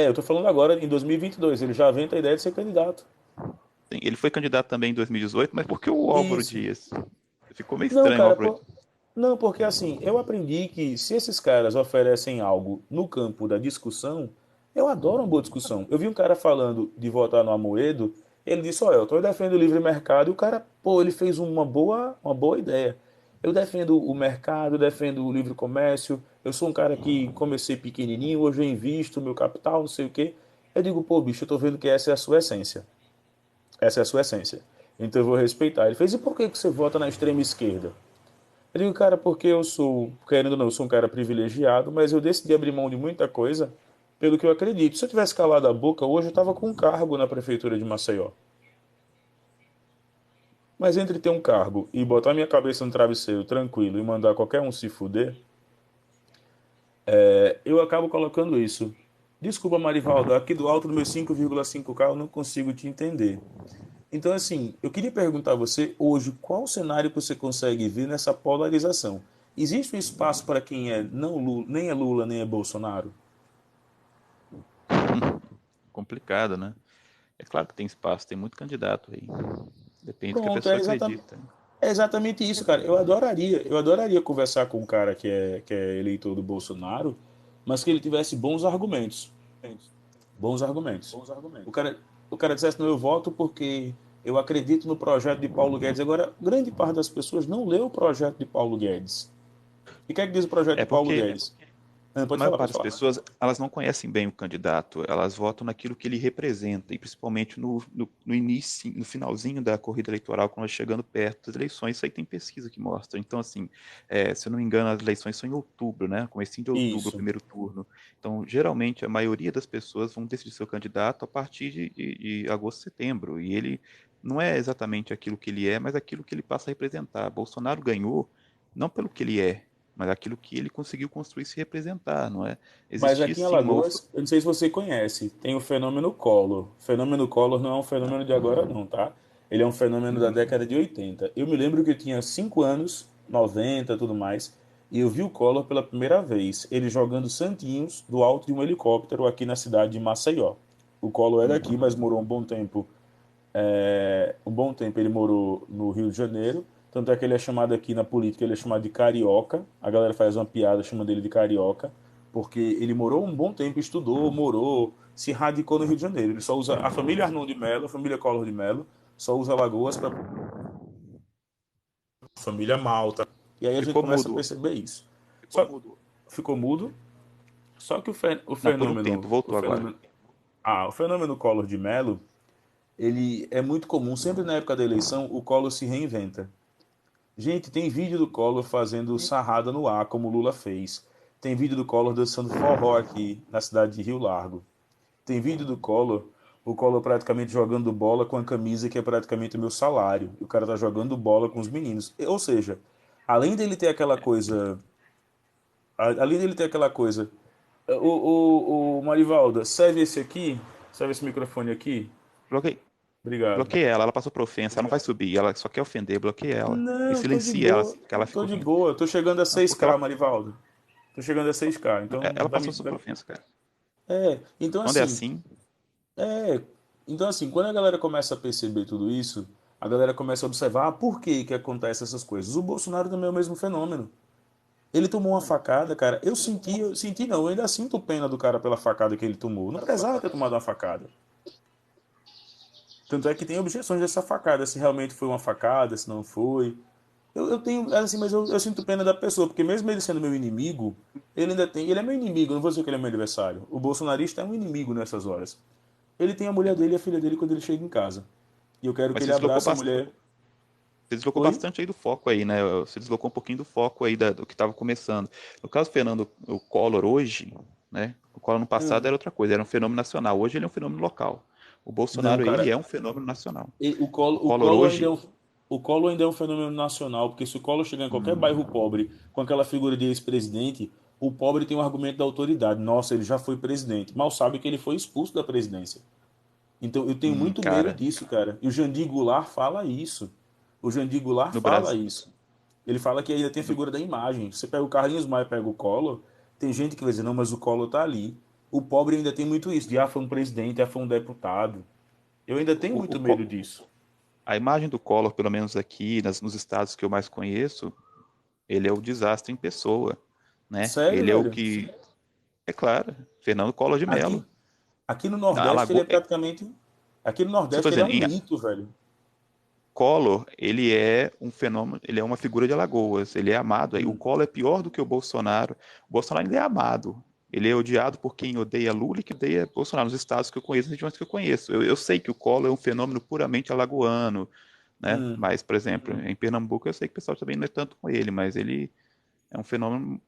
Eu tô falando agora em 2022, ele já aventa a ideia de ser candidato. Sim, ele foi candidato também em 2018, mas por que o Álvaro Isso. Dias? Ficou meio Não, estranho o cara, Álvaro Dias. não, porque assim, eu aprendi que se esses caras oferecem algo no campo da discussão, eu adoro uma boa discussão. Eu vi um cara falando de votar no Amoedo, ele disse, olha, eu defendo o livre mercado, e o cara, pô, ele fez uma boa ideia. Eu defendo o mercado, eu defendo o livre comércio, eu sou um cara que comecei pequenininho, hoje eu invisto meu capital, não sei o quê. Eu digo, pô, bicho, eu tô vendo que essa é a sua essência. Essa é a sua essência. Então eu vou respeitar. Ele fez, e por que você vota na extrema esquerda? Eu digo, cara, porque eu sou, querendo ou não, eu sou um cara privilegiado, mas eu decidi abrir mão de muita coisa pelo que eu acredito. Se eu tivesse calado a boca, hoje eu estava com um cargo na prefeitura de Maceió. Mas entre ter um cargo e botar minha cabeça no travesseiro tranquilo e mandar qualquer um se fuder, eu acabo colocando isso. Desculpa, Marivaldo, aqui do alto do meu 5,5K eu não consigo te entender. Então, assim, eu queria perguntar a você hoje, qual o cenário que você consegue ver nessa polarização? Existe um espaço para quem é não Lula, nem é Lula, nem é Bolsonaro? Complicado, né? É claro que tem espaço, tem muito candidato aí. Depende do que a Pronto, pessoa acredita. é exatamente isso, cara. Eu adoraria conversar com um cara que é eleitor do Bolsonaro, mas que ele tivesse bons argumentos. Bons argumentos. O cara dissesse, não, eu voto porque eu acredito no projeto de Paulo Guedes. Agora, grande parte das pessoas não leu o projeto de Paulo Guedes. E o que é que diz o projeto É de Paulo porque Guedes? a Pode maior falar, parte pode das falar. pessoas, elas não conhecem bem o candidato, elas votam naquilo que ele representa, e principalmente no início, no finalzinho da corrida eleitoral, quando vai chegando perto das eleições, isso aí tem pesquisa que mostra. Então, assim, se eu não me engano, as eleições são em outubro, né? Comecinho de outubro, o Isso. primeiro turno. Então, geralmente, a maioria das pessoas vão decidir seu candidato a partir de agosto, setembro, e ele não é exatamente aquilo que ele é, mas aquilo que ele passa a representar. Bolsonaro ganhou não pelo que ele é, mas aquilo que ele conseguiu construir e se representar, não é? Mas Existia aqui em sim uma Alagoas, eu não sei se você conhece, tem o fenômeno Collor. O fenômeno Collor não é um fenômeno de agora, não, tá? Ele é um fenômeno da Uhum. década de 80. Eu me lembro que eu tinha 5 anos, 90 e tudo mais, e eu vi o Collor pela primeira vez, ele jogando santinhos do alto de um helicóptero aqui na cidade de Maceió. O Collor é daqui, mas Uhum. morou um bom tempo ele morou no Rio de Janeiro, tanto é que ele é chamado aqui na política, ele é chamado de carioca, a galera faz uma piada chamando ele de carioca, porque ele morou um bom tempo, estudou, morou, se radicou no Rio de Janeiro. Ele só usa a família Arnon de Mello, a família Collor de Mello, só usa Alagoas para família Malta. E aí a gente Ficou começa a mudo. perceber isso. Só ficou mudo, só que o Não, por um tempo, fenômeno, o voltou agora. fenômeno, o fenômeno Collor de Mello, ele é muito comum, sempre na época da eleição, o Collor se reinventa. Gente, tem vídeo do Collor fazendo sarrada no ar, como o Lula fez. Tem vídeo do Collor dançando forró aqui na cidade de Rio Largo. Tem vídeo do Collor, o Collor praticamente jogando bola com a camisa que é praticamente o meu salário. E o cara tá jogando bola com os meninos. Ou seja, além dele ter aquela coisa. Além dele ter aquela coisa. O Marivalda, serve esse aqui? Serve esse microfone aqui? Bloqueei. Obrigado. Bloqueei ela, ela passou por ofensa, ela não vai subir, ela só quer ofender, bloqueei ela. E Não, tô de silencie ela, boa. que ela Tô ficou de ofendida. boa. Tô chegando a Não, porque 6K, Marivaldo. Tô chegando a 6K, então ela vai me. passou super ofensa, cara. Então Quando é assim, assim, é, então assim, quando a galera começa a perceber tudo isso, a galera começa a observar por que que acontece essas coisas. O Bolsonaro também é o mesmo fenômeno. Ele tomou uma facada, cara. Eu senti não, eu ainda sinto pena do cara pela facada que ele tomou. Não precisava ter tomado uma facada. Tanto é que tem objeções dessa facada, se realmente foi uma facada, se não foi. Eu tenho, assim, mas eu sinto pena da pessoa, porque mesmo ele sendo meu inimigo, ele ainda tem. Ele é meu inimigo, não vou dizer que ele é meu adversário. O bolsonarista é um inimigo nessas horas. Ele tem a mulher dele e a filha dele quando ele chega em casa. E eu quero que Mas ele abrace a mulher. você deslocou Oi? bastante aí do foco aí, né? Você deslocou um pouquinho do foco aí do que estava começando. No caso do Fernando, o Collor hoje, né? O Collor no passado Hum. era outra coisa, era um fenômeno nacional. Hoje ele é um fenômeno local. O Não, Bolsonaro, ele cara. é um fenômeno nacional. O O Collor Collor ainda é hoje, um fenômeno nacional, porque se o Collor chegar em qualquer bairro pobre com aquela figura de ex-presidente, o pobre tem um argumento da autoridade. Nossa, ele já foi presidente. Mal sabe que ele foi expulso da presidência. Então eu tenho muito medo cara, disso, cara. E o Jandir Goulart fala isso. O Jandir Goulart no fala Brasil, isso. Ele fala que ainda tem a no- figura da imagem. Você pega o Carlinhos Maia e pega o Collor, tem gente que vai dizer, não, mas o Collor tá ali. O pobre ainda tem muito isso, de foi um presidente, foi um deputado. Eu ainda tenho o, o muito Co- medo disso. a imagem do Collor, pelo menos aqui, nos estados que eu mais conheço, ele é o desastre em pessoa, né? Sério, Ele é o velho. que, é claro, Fernando Collor de Mello. Aqui, aqui no Nordeste ele é Alago... praticamente. Aqui no Se eu tô Nordeste ele é dizendo, um mito, velho. Collor, ele é um fenômeno, ele é uma figura de Alagoas, ele é amado. O Hum, Collor é pior do que o Bolsonaro. O Bolsonaro ainda é amado. Ele é odiado por quem odeia Lula e que odeia Bolsonaro, nos estados que eu conheço, nas regiões que eu conheço. Eu sei que o Collor é um fenômeno puramente alagoano, né? hum. Mas, por exemplo, em Pernambuco eu sei que o pessoal também não é tanto com ele, mas ele é um fenômeno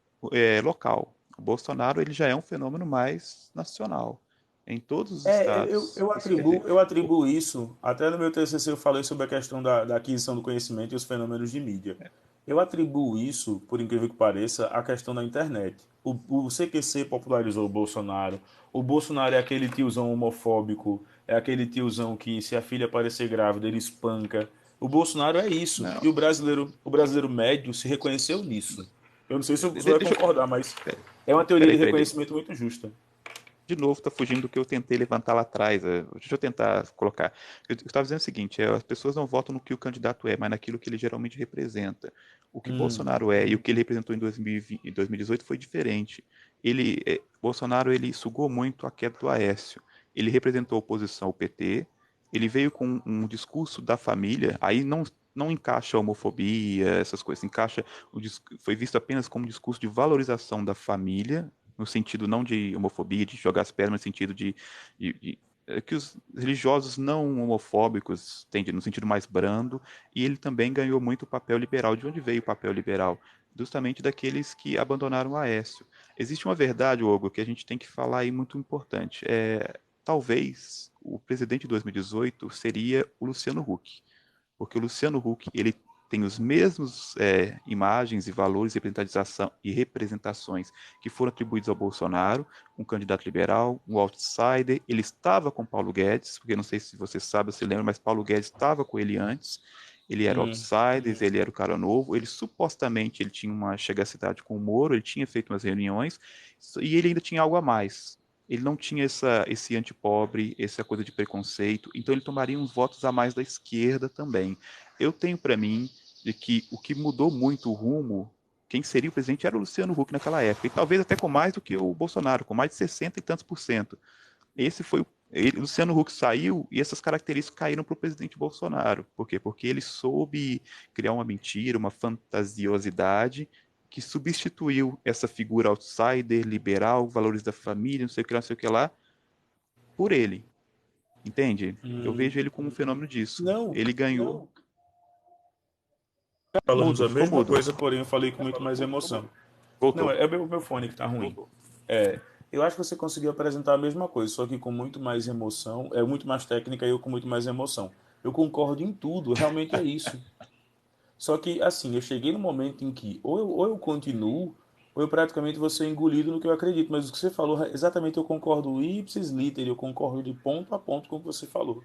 local. O Bolsonaro, ele já é um fenômeno mais nacional. Em todos os estados. Isso quer dizer, Eu atribuo isso, até no meu TCC eu falei sobre a questão da aquisição do conhecimento e os fenômenos de mídia. Eu atribuo isso, por incrível que pareça, à questão da internet. O CQC popularizou o Bolsonaro. O Bolsonaro é aquele tiozão homofóbico, é aquele tiozão que, se a filha aparecer grávida, ele espanca. O Bolsonaro é isso. não, E o brasileiro médio se reconheceu nisso. Eu não sei se você vai deixa concordar, mas é uma teoria de peraí, peraí. reconhecimento muito justa. De novo, está fugindo do que eu tentei levantar lá atrás. Deixa eu tentar colocar. Eu estava dizendo o seguinte: as pessoas não votam no que o candidato é, mas naquilo que ele geralmente representa. O que Hum, Bolsonaro é e o que ele representou em 2020, em 2018 foi diferente. Bolsonaro ele sugou muito a queda do Aécio. Ele representou a oposição ao PT. Ele veio com um discurso da família. Aí não encaixa a homofobia, essas coisas. Encaixa foi visto apenas como um discurso de valorização da família, no sentido não de homofobia, de jogar as pedras, mas no sentido que os religiosos não homofóbicos tendem no sentido mais brando, e ele também ganhou muito o papel liberal. De onde veio o papel liberal? Justamente daqueles que abandonaram o Aécio. Existe uma verdade, Hugo, que a gente tem que falar aí muito importante. Talvez o presidente de 2018 seria o Luciano Huck, porque o Luciano Huck ele tem os mesmos imagens e valores e representações que foram atribuídos ao Bolsonaro, um candidato liberal, um outsider. Ele estava com Paulo Guedes, porque não sei se você sabe, se lembra, mas Paulo Guedes estava com ele antes. Ele era hum. outsider, ele era o cara novo. Ele supostamente ele tinha uma chegacidade com o Moro, ele tinha feito umas reuniões e ele ainda tinha algo a mais. Ele não tinha esse antipobre, essa coisa de preconceito, então ele tomaria uns votos a mais da esquerda também. Eu tenho para mim de que o que mudou muito o rumo, quem seria o presidente era o Luciano Huck naquela época, e talvez até com mais do que o Bolsonaro, com mais de 60 e tantos por cento. Esse foi o Luciano Huck saiu e essas características caíram para o presidente Bolsonaro. Por quê? Porque ele soube criar uma mentira, uma fantasiosidade que substituiu essa figura outsider, liberal, valores da família, não sei o que lá, não sei o que lá, por ele. Entende? Eu vejo ele como um fenômeno disso. Não, Ele ganhou. falamos Mudo, a ficou mesma mudo. coisa, porém eu falei com muito mais emoção. Não, Voltou. é o meu fone que tá ruim. É, eu acho que você conseguiu apresentar a mesma coisa, só que com muito mais emoção, é muito mais técnica e eu com muito mais emoção. Eu concordo em tudo, realmente é isso. Só que, assim, eu cheguei no momento em que ou eu continuo, ou eu praticamente vou ser engolido no que eu acredito. Mas o que você falou, exatamente eu concordo ipsis literis, eu concordo de ponto a ponto com o que você falou.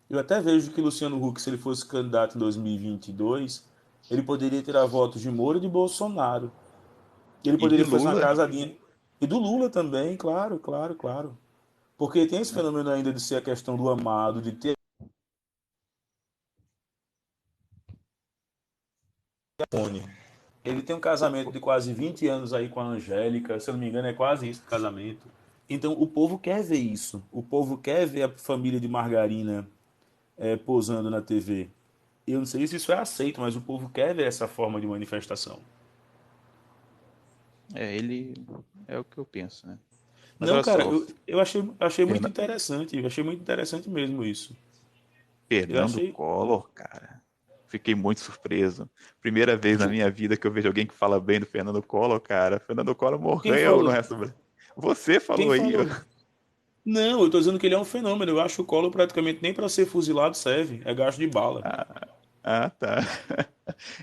Eu até vejo que Luciano Huck, se ele fosse candidato em 2022, ele poderia tirar votos de Moro e de Bolsonaro. Ele E de poderia fazer uma Lula, casadinha. E do Lula também, claro, claro, claro. Porque tem esse fenômeno ainda de ser a questão do amado, de ter fone. Ele tem um casamento de quase 20 anos aí com a Angélica, se eu não me engano, é quase isso o casamento. Então o povo quer ver isso. O povo quer ver a família de Margarina posando na TV. Eu não sei se isso é aceito, mas o povo quer ver essa forma de manifestação. ele é o que eu penso, né? Mas Não, olha cara, só, achei muito Fernando, interessante. Eu achei muito interessante mesmo isso. Eu Fernando achei. Collor, cara. Fiquei muito surpreso. Primeira vez na minha vida que eu vejo alguém que fala bem do Fernando Collor, cara. Fernando Collor Quem morreu no falou? resto do Brasil. Você Quem falou aí. falou? Não, eu tô dizendo que ele é um fenômeno. Eu acho que o Collor praticamente nem para ser fuzilado serve. É gasto de bala. Ah, tá.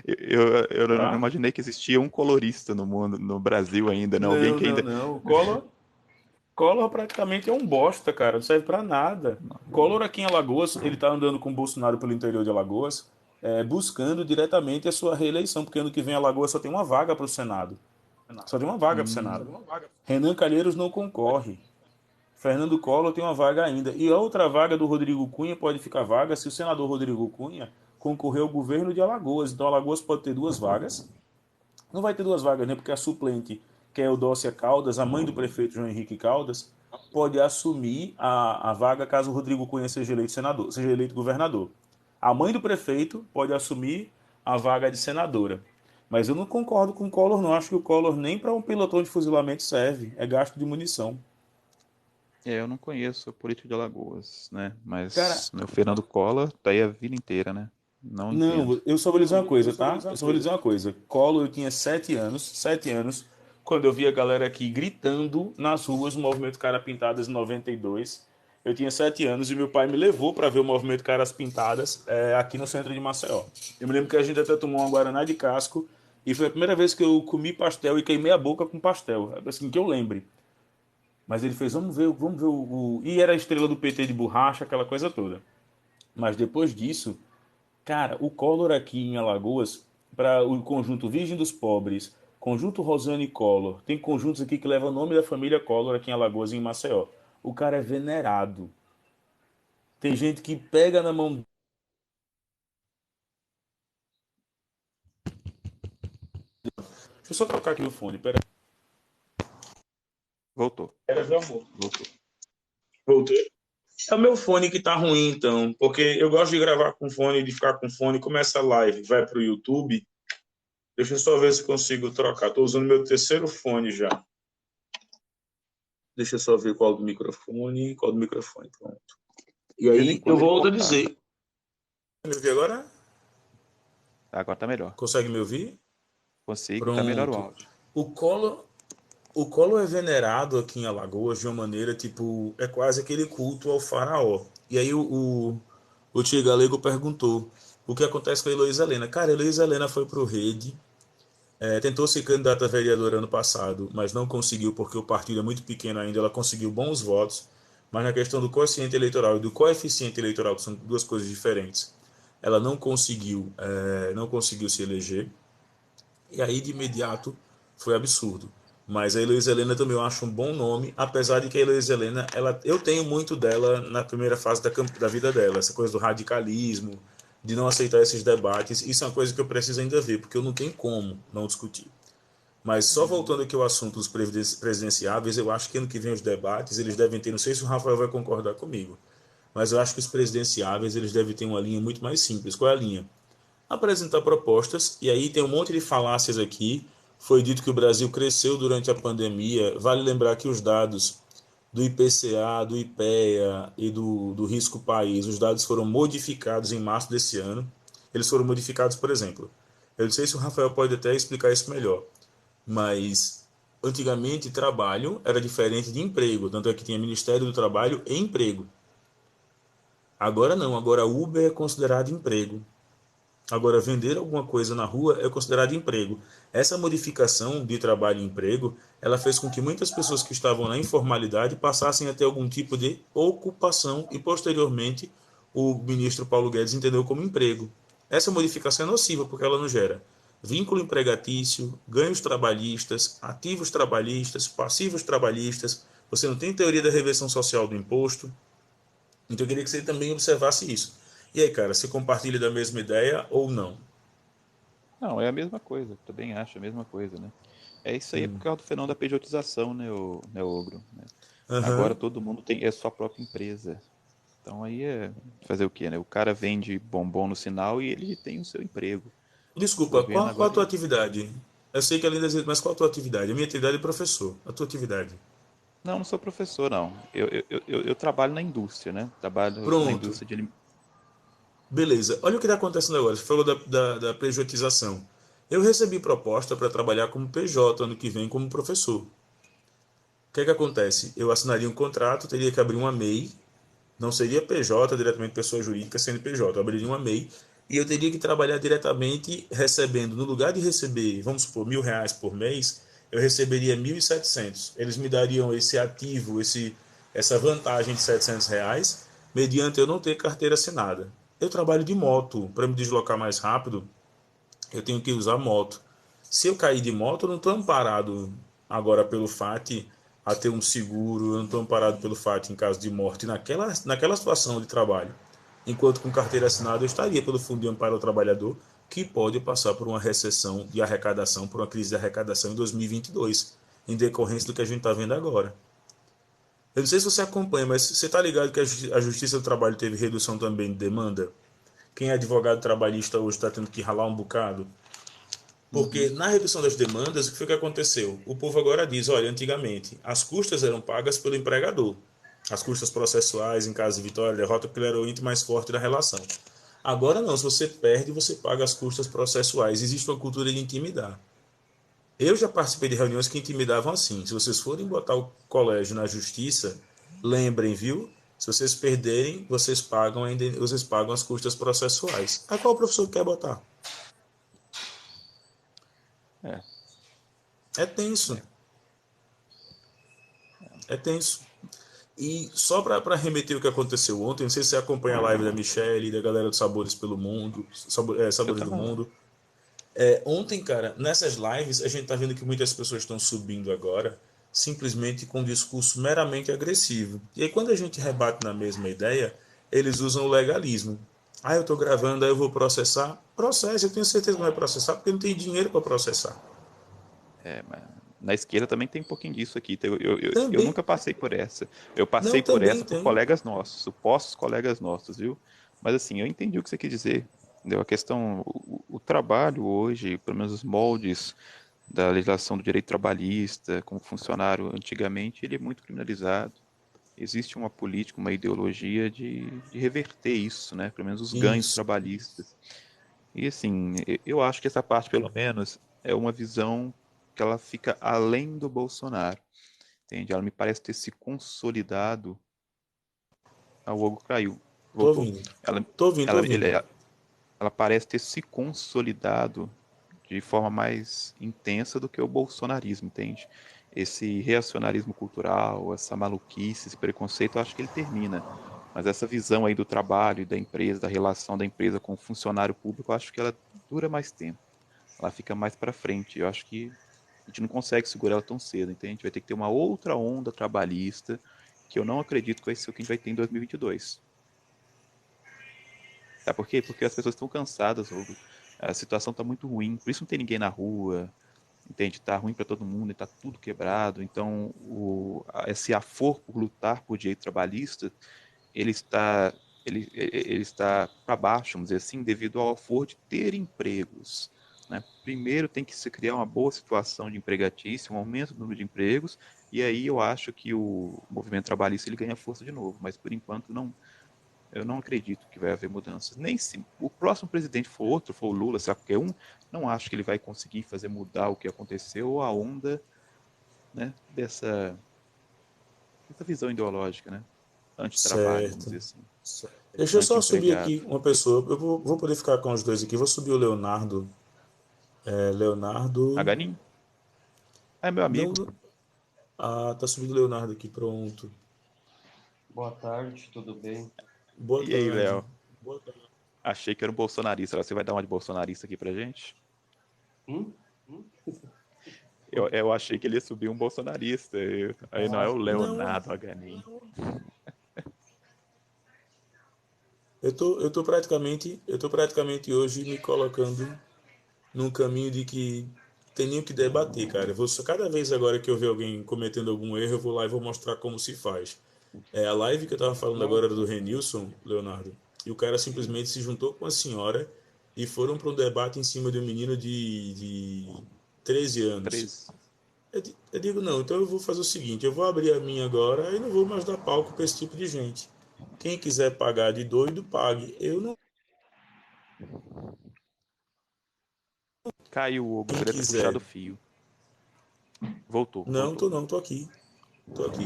Eu não Tá? imaginei que existia um colorista no mundo, no Brasil ainda, não. Alguém Não, que não, ainda. não. Collor praticamente é um bosta, cara. Não serve pra nada. Collor aqui em Alagoas, ele tá andando com o Bolsonaro pelo interior de Alagoas, buscando diretamente a sua reeleição, porque ano que vem Alagoas só tem uma vaga pro Senado. Só tem uma vaga pro Senado. Hum, Renan Calheiros não concorre. Fernando Collor tem uma vaga ainda. E a outra vaga do Rodrigo Cunha pode ficar vaga se o senador Rodrigo Cunha concorrer ao governo de Alagoas. Então Alagoas pode ter duas vagas. Não vai ter duas vagas, né? Porque a suplente, que é Eudócia Caldas, a mãe do prefeito João Henrique Caldas, pode assumir a vaga caso o Rodrigo Cunha seja eleito senador, seja eleito governador. A mãe do prefeito pode assumir a vaga de senadora. Mas eu não concordo com o Collor, não. Acho que o Collor nem para um pelotão de fuzilamento serve. É gasto de munição. eu não conheço a política de Alagoas, né? Cara, Mas meu Fernando Collor tá aí a vida inteira, né? Não entendo. não, eu só vou lhe dizer uma coisa, tá? Eu só vou lhe dizer uma coisa. Collor, eu tinha 7 anos, quando eu vi a galera aqui gritando nas ruas no Movimento Cara Pintadas em 92. Eu tinha 7 anos e meu pai me levou para ver o Movimento Caras Pintadas aqui no centro de Maceió. Eu me lembro que a gente até tomou uma guaraná de casco e foi a primeira vez que eu comi pastel e queimei a boca com pastel. Assim que eu lembre. Mas ele fez, vamos ver E era a estrela do PT de borracha, aquela coisa toda. Mas depois disso, cara, o Collor aqui em Alagoas, para o conjunto Virgem dos Pobres, conjunto Rosane Collor, tem conjuntos aqui que levam o nome da família Collor aqui em Alagoas e em Maceió. O cara é venerado. Tem gente que pega na mão. Deixa eu só trocar aqui o fone, pera. Voltou. Era meu amor. Voltou. Voltei. É o meu fone que tá ruim, então, porque eu gosto de gravar com fone, de ficar com fone, começa a live, vai pro YouTube. Deixa eu só ver se consigo trocar. Tô usando meu terceiro fone já. Deixa eu só ver qual do microfone, qual do microfone, pronto. E De vez em aí eu quando ele volto a cortava. dizer. Me ouvir agora? Agora tá melhor. Consegue me ouvir? Consigo, tá melhor o Pronto. áudio. O Collor, o Collor é venerado aqui em Alagoas de uma maneira tipo, é quase aquele culto ao faraó. E aí o tio Galego perguntou o que acontece com a Heloísa Helena. Cara, a Heloísa Helena foi pro Rede, tentou ser candidata a vereadora ano passado, mas não conseguiu porque o partido é muito pequeno ainda. Ela conseguiu bons votos, mas na questão do quociente eleitoral e do coeficiente eleitoral, que são duas coisas diferentes, ela não conseguiu se eleger. E aí, de imediato, foi absurdo. Mas a Heloísa Helena também eu acho um bom nome, apesar de que a Heloísa Helena, eu tenho muito dela na primeira fase da vida dela, essa coisa do radicalismo, de não aceitar esses debates. Isso é uma coisa que eu preciso ainda ver, porque eu não tenho como não discutir. Mas só voltando aqui ao assunto dos presidenciáveis, eu acho que ano que vem os debates, eles devem ter, não sei se o Rafael vai concordar comigo, mas eu acho que os presidenciáveis, eles devem ter uma linha muito mais simples. Qual é a linha? Apresentar propostas, e aí tem um monte de falácias aqui. Foi dito que o Brasil cresceu durante a pandemia. Vale lembrar que os dados do IPCA, do IPEA e do Risco País, os dados foram modificados em março desse ano. Eles foram modificados, por exemplo. Eu não sei se o Rafael pode até explicar isso melhor, mas antigamente trabalho era diferente de emprego, tanto é que tinha Ministério do Trabalho e emprego. Agora não, agora Uber é considerado emprego. Agora, vender alguma coisa na rua é considerado emprego. Essa modificação de trabalho e emprego, ela fez com que muitas pessoas que estavam na informalidade passassem a ter algum tipo de ocupação e, posteriormente, o ministro Paulo Guedes entendeu como emprego. Essa modificação é nociva porque ela não gera vínculo empregatício, ganhos trabalhistas, ativos trabalhistas, passivos trabalhistas. Você não tem teoria da reversão social do imposto. Então eu queria que você também observasse isso. E aí, cara, você compartilha da mesma ideia ou não? Não, é a mesma coisa. Também acho a mesma coisa, né? É isso aí, é por causa do fenômeno da pejotização, né, Ogro? Né? Agora Aham. todo mundo tem sua própria empresa. Então aí é fazer o quê, né? O cara vende bombom no sinal e ele tem o seu emprego. O Desculpa, governo qual a agora tua atividade? Eu sei que além das mas qual a tua atividade? A minha atividade é professor. A tua atividade? não sou professor, não. Eu trabalho na indústria, né? Trabalho na Pronto. indústria de Beleza, olha o que está acontecendo agora. Você falou da pejotização. Eu recebi proposta para trabalhar como PJ ano que vem como professor. O que é que acontece? Eu assinaria um contrato, teria que abrir uma MEI, não seria PJ, diretamente pessoa jurídica, CNPJ. Eu abriria uma MEI e eu teria que trabalhar diretamente recebendo, no lugar de receber, vamos supor, R$ 1.000 por mês, eu receberia 1.700. Eles me dariam esse ativo, essa vantagem de R$ 700, mediante eu não ter carteira assinada. Eu trabalho de moto, para me deslocar mais rápido, eu tenho que usar moto. Se eu cair de moto, eu não estou amparado agora pelo FAT a ter um seguro, eu não estou amparado pelo FAT em caso de morte naquela situação de trabalho. Enquanto com carteira assinada eu estaria pelo Fundo de Amparo ao Trabalhador, que pode passar por uma recessão de arrecadação, por uma crise de arrecadação em 2022, em decorrência do que a gente está vendo agora. Eu não sei se você acompanha, mas você está ligado que a Justiça do Trabalho teve redução também de demanda? Quem é advogado trabalhista hoje está tendo que ralar um bocado. Porque Uhum. na redução das demandas, o que foi que aconteceu? O povo agora diz, olha, antigamente as custas eram pagas pelo empregador. As custas processuais em caso de vitória, derrota, porque ele era o ente mais forte da relação. Agora não, se você perde, você paga as custas processuais. Existe uma cultura de intimidar. Eu já participei de reuniões que intimidavam assim. Se vocês forem botar o colégio na justiça, lembrem, viu? Se vocês perderem, vocês pagam as custas processuais. A qual professor quer botar? É, É tenso. é. É tenso. E só para remeter o que aconteceu ontem, não sei se você acompanha a live da Michelle e da galera do Sabores pelo Mundo, Eu Sabores do tava lá. Mundo. Ontem, cara, nessas lives a gente tá vendo que muitas pessoas estão subindo agora, simplesmente com um discurso meramente agressivo. E aí quando a gente rebate na mesma ideia, eles usam o legalismo. Ah, eu tô gravando, aí eu vou processar. Processa, eu tenho certeza que não vai processar, porque não tem dinheiro para processar. Mas na esquerda também tem um pouquinho disso aqui. Eu Também, nunca passei por essa. Eu não, passei por também essa por tem. colegas nossos, supostos colegas nossos, viu? Mas assim, eu entendi o que você quis dizer. Entendeu? A questão, o trabalho hoje, pelo menos os moldes da legislação do direito trabalhista, como funcionário antigamente, ele é muito criminalizado. Existe uma política, uma ideologia de reverter isso, né? Pelo menos os ganhos Isso. trabalhistas. E assim, eu acho que essa parte, pelo menos, é uma visão que ela fica além do Bolsonaro, entende? Ela me parece ter se consolidado. Ah, o Hugo caiu, Tô voltou. ouvindo. Ela, Tô ouvindo, tô ela, ouvindo. ela parece ter se consolidado de forma mais intensa do que o bolsonarismo, entende? Esse reacionarismo cultural, essa maluquice, esse preconceito, eu acho que ele termina. Mas essa visão aí do trabalho e da empresa, da relação da empresa com o funcionário público, eu acho que ela dura mais tempo. Ela fica mais para frente. Eu acho que a gente não consegue segurar ela tão cedo, entende? A gente vai ter que ter uma outra onda trabalhista que eu não acredito que vai ser o que a gente vai ter em 2022. Sabe por quê? Porque as pessoas estão cansadas, Hugo. A situação está muito ruim, por isso não tem ninguém na rua, entende? Tá ruim para todo mundo, está tudo quebrado. Então, esse afor por lutar por direito trabalhista, ele está ele está para baixo, vamos dizer assim, devido ao afor de ter empregos. Né? Primeiro tem que se criar uma boa situação de empregatícia, um aumento do número de empregos, e aí eu acho que o movimento trabalhista ele ganha força de novo, mas por enquanto não, eu não acredito que vai haver mudanças. Nem se o próximo presidente for outro, for o Lula, se qualquer um, não acho que ele vai conseguir fazer mudar o que aconteceu ou a onda, né, dessa visão ideológica, né, anti-trabalho, vamos Certo. dizer assim, Deixa eu só subir anti-empregado. aqui uma pessoa. Eu vou poder ficar com os dois aqui. Vou subir o Leonardo. A Leonardo. Ganim é meu Não. amigo. Ah, tá subindo o Leonardo aqui. Pronto. Boa tarde, tudo bem? Boa E aí, tarde. Léo? Boa tarde. Achei que era um bolsonarista. Você vai dar uma de bolsonarista aqui pra gente? Hum? Hum? Eu achei que ele ia subir um bolsonarista. Aí não é o Ah, Não, Leonardo Aganin. eu tô praticamente hoje me colocando num caminho de que tenho que debater, cara. Cada vez agora que eu ver alguém cometendo algum erro, eu vou lá e vou mostrar como se faz. A live que eu tava falando agora não, era do Renilson, Leonardo, e o cara simplesmente se juntou com a senhora e foram para um debate em cima de um menino de 13 anos. 13. Eu digo, não, então eu vou fazer o seguinte, eu vou abrir a minha agora e não vou mais dar palco para esse tipo de gente. Quem quiser pagar de doido, pague. Eu não Caiu o ogro, Quem poderia ter quiser. puxado o fio. Voltou, Não, voltou. tô aqui. Tô aqui.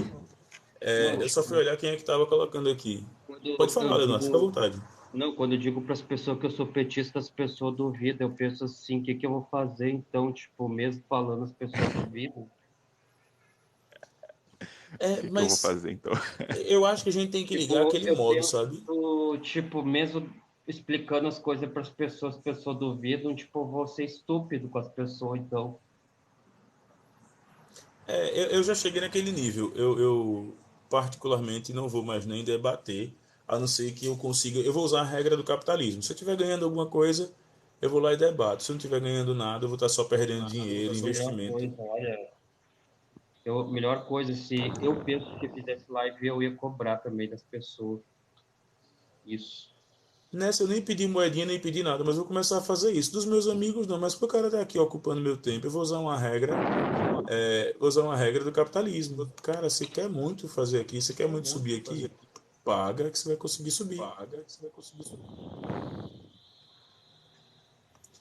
Não, Eu só fui olhar quem é que tava colocando aqui. Pode quando falar, eu Leonardo, fica à digo, vontade. não, quando eu digo para as pessoas que eu sou petista, as pessoas duvidam. Eu penso assim, o que que eu vou fazer então? Tipo, mesmo falando, as pessoas duvidam. O É, que que eu vou mas fazer então? eu acho que a gente tem que ligar Tipo, aquele eu modo, penso, sabe? tipo, mesmo explicando as coisas para as pessoas duvidam, tipo, eu vou ser estúpido com as pessoas, então. Eu já cheguei naquele nível. Eu particularmente não vou mais nem debater, a não ser que eu consiga. Eu vou usar a regra do capitalismo. Se eu estiver ganhando alguma coisa, eu vou lá e debato. Se eu não estiver ganhando nada, eu vou estar só perdendo dinheiro, Melhor investimento. coisa, olha, melhor coisa, se eu penso que fizesse live, eu ia cobrar também das pessoas. Isso. Nessa eu nem pedi moedinha, nem pedi nada, mas eu vou começar a fazer isso. Dos meus amigos, não, mas pro cara estar aqui ocupando meu tempo, eu vou usar uma regra. Vou usar uma regra do capitalismo. Cara, você quer muito fazer aqui, você quer muito subir aqui, paga que você vai conseguir subir.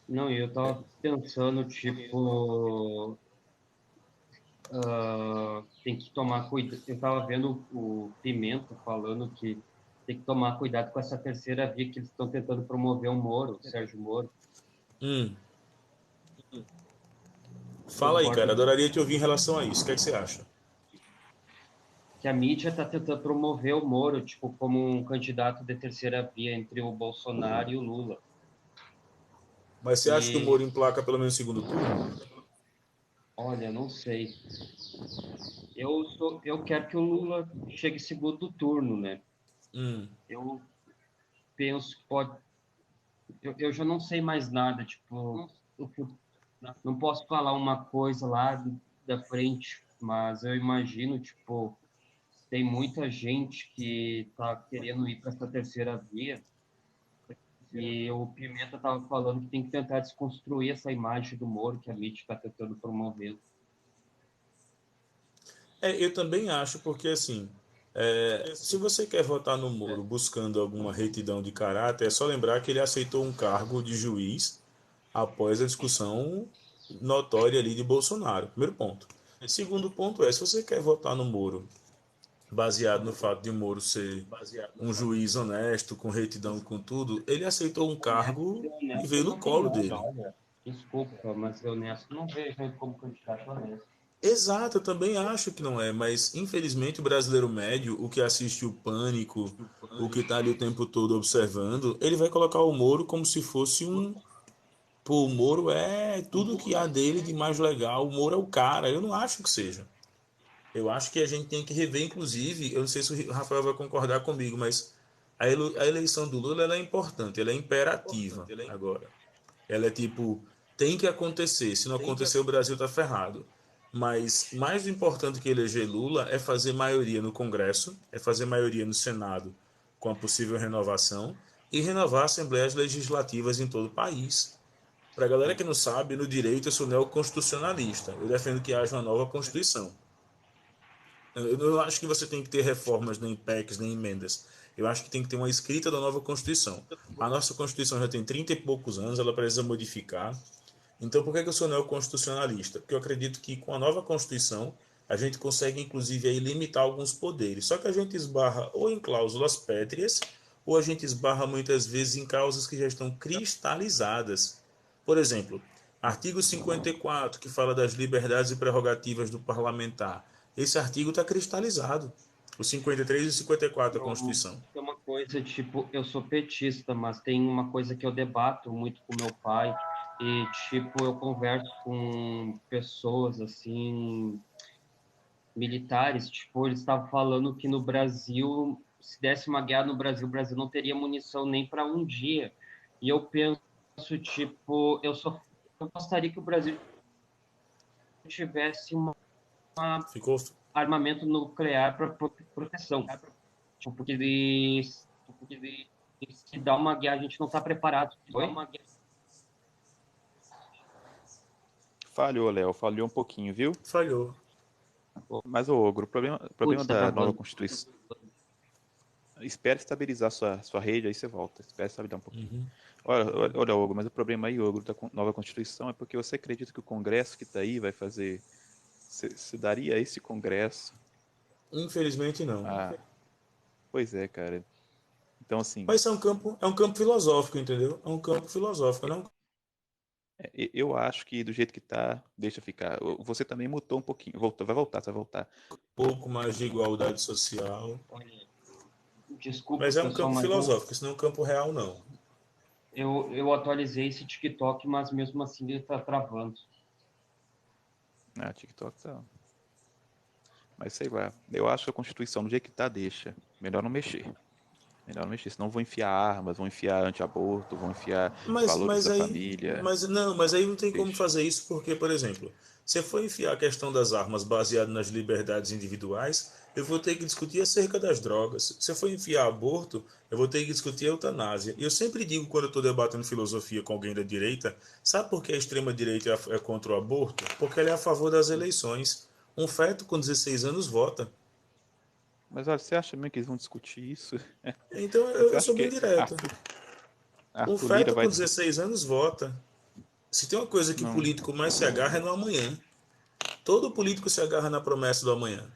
Não, e eu tava pensando, tipo, tem que tomar cuidado. Eu tava vendo o Pimenta falando que tem que tomar cuidado com essa terceira via que eles estão tentando promover o Moro, o Sérgio Moro. Hum, fala aí, Concorda cara. Adoraria te ouvir em relação a isso. O que é que você acha? que a mídia está tentando promover o Moro, tipo, como um candidato de terceira via entre o Bolsonaro e o Lula. Mas você acha que o E, Moro emplaca pelo menos no segundo turno? olha, não sei. Eu quero que o Lula chegue segundo turno, né? Hum. Eu penso que pode. Eu já não sei mais nada, tipo, eu não posso falar uma coisa lá da frente, mas eu imagino, tipo, tem muita gente que tá querendo ir para essa terceira via. E o Pimenta estava falando que tem que tentar desconstruir essa imagem do Moro que a mídia está tentando promover. Eu também acho, porque assim, se você quer votar no Moro buscando alguma retidão de caráter, é só lembrar que ele aceitou um cargo de juiz após a discussão notória ali de Bolsonaro. Primeiro ponto. Segundo ponto se você quer votar no Moro baseado no fato de o Moro ser um juiz honesto, com retidão e com tudo, ele aceitou um cargo que Honesto, veio eu no não vi colo nada, dele. olha. Desculpa, mas honesto não vejo ele como candidato honesto. Exato, eu também acho que não é, mas infelizmente o brasileiro médio, o que assiste o Pânico, o que está ali o tempo todo observando, ele vai colocar o Moro como se fosse um. Pô, o Moro é tudo que há dele de mais legal, o Moro é o cara. Eu não acho que seja. Eu acho que a gente tem que rever, inclusive, eu não sei se o Rafael vai concordar comigo, mas a eleição do Lula ela é importante, ela é imperativa agora. Ela é tipo, tem que acontecer. Se não acontecer, o Brasil está ferrado. Mas mais importante que eleger Lula é fazer maioria no Congresso, é fazer maioria no Senado com a possível renovação e renovar assembleias legislativas em todo o país. Para a galera que não sabe, no direito eu sou neoconstitucionalista. Eu defendo que haja uma nova Constituição. Eu não acho que você tem que ter reformas, nem PECs, nem emendas. Eu acho que tem que ter uma escrita da nova Constituição. A nossa Constituição já tem 30 e poucos anos, ela precisa modificar. Então, por que eu sou neoconstitucionalista? Porque eu acredito que com a nova Constituição a gente consegue, inclusive, aí, limitar alguns poderes. Só que a gente esbarra ou em cláusulas pétreas, ou a gente esbarra muitas vezes em causas que já estão cristalizadas. Por exemplo, artigo 54, que fala das liberdades e prerrogativas do parlamentar. Esse artigo está cristalizado. O 53 e o 54 da Constituição. Tem uma coisa, tipo, eu sou petista, mas tem uma coisa que eu debato muito com meu pai e, tipo, eu converso com pessoas, assim, militares, tipo, eles estavam falando que no Brasil, se desse uma guerra no Brasil, o Brasil não teria munição nem para um dia. E eu penso, tipo, eu gostaria que o Brasil tivesse um Ficou? armamento nuclear para proteção. Tipo, se dá uma guerra, a gente não está preparado. Oi? Falhou, Léo, falhou um pouquinho, viu? Falhou. Mas, ô Ogro, o problema Putz, tá da nova travando. Constituição. Espera estabilizar sua rede, aí você volta. Espera estabilizar um pouquinho. Uhum. Olha, Hugo, mas o problema aí, Hugo, da nova Constituição é porque você acredita que o Congresso que está aí vai fazer. Se daria a esse Congresso. Infelizmente não. Ah, pois é, cara. Então, assim, Mas é um campo filosófico, entendeu? É um campo filosófico, não eu acho que do jeito que tá, deixa ficar. Você também mutou um pouquinho. Voltou, vai voltar, você vai voltar. um pouco mais de igualdade social. Olha, desculpa, Mas é um pessoal, campo mas filosófico, isso não é um campo real, não. eu atualizei esse TikTok, mas mesmo assim ele tá travando. Ah, TikTok tá. Mas sei lá. Eu acho que a Constituição, do jeito que tá, deixa. Melhor não mexer. Melhor não mexer. Senão vão enfiar armas, vão enfiar anti-aborto, vão enfiar valores Mas da aí, família. mas aí não tem como Deixa. fazer isso porque, por exemplo, se eu for enfiar a questão das armas baseado nas liberdades individuais, eu vou ter que discutir acerca das drogas. Se eu for enfiar aborto, eu vou ter que discutir a eutanásia. E eu sempre digo quando eu estou debatendo filosofia com alguém da direita, sabe por que a extrema direita é contra o aborto? Porque ela é a favor das eleições. Um feto com 16 anos vota. Mas olha, você acha mesmo que eles vão discutir isso? Então Você eu acha sou bem que direto. Um Arthur Lira feto vai. com 16 anos vota. Se tem uma coisa que Não. político mais se agarra é no amanhã. Todo político se agarra na promessa do amanhã.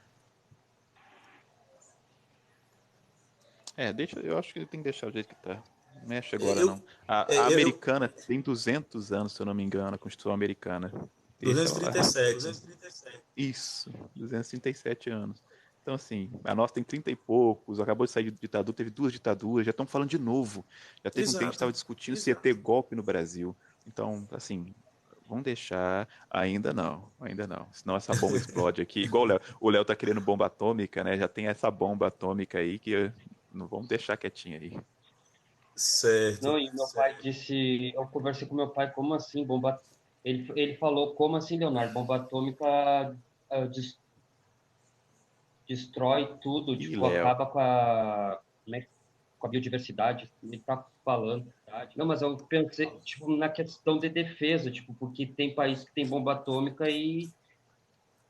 Eu acho que ele tem que deixar o jeito que tá. Não mexe agora, Eu, não. A eu americana tem 200 anos, se eu não me engano, a Constituição americana. Deixa lá. 237. Isso, 237 anos. Então, assim, a nossa tem 30 e poucos, acabou de sair de ditadura, teve 2 ditaduras, já estão falando de novo. Já teve um tempo que a gente Exato. estava discutindo se ia ter golpe no Brasil. Então, assim, vamos deixar. Ainda não, ainda não. Senão essa bomba explode aqui. Igual o Léo. O Léo tá querendo bomba atômica, né? Já tem essa bomba atômica aí que não vamos deixar quietinha aí. Certo. Não, e meu pai disse, eu conversei com meu pai, como assim, bomba... Ele falou, como assim, Leonardo? Bomba atômica destrói tudo, Ih, tipo, Léo. acaba com a, né, com a biodiversidade. Ele tá falando. Não, mas eu pensei, tipo, na questão de defesa, tipo, porque tem país que tem bomba atômica e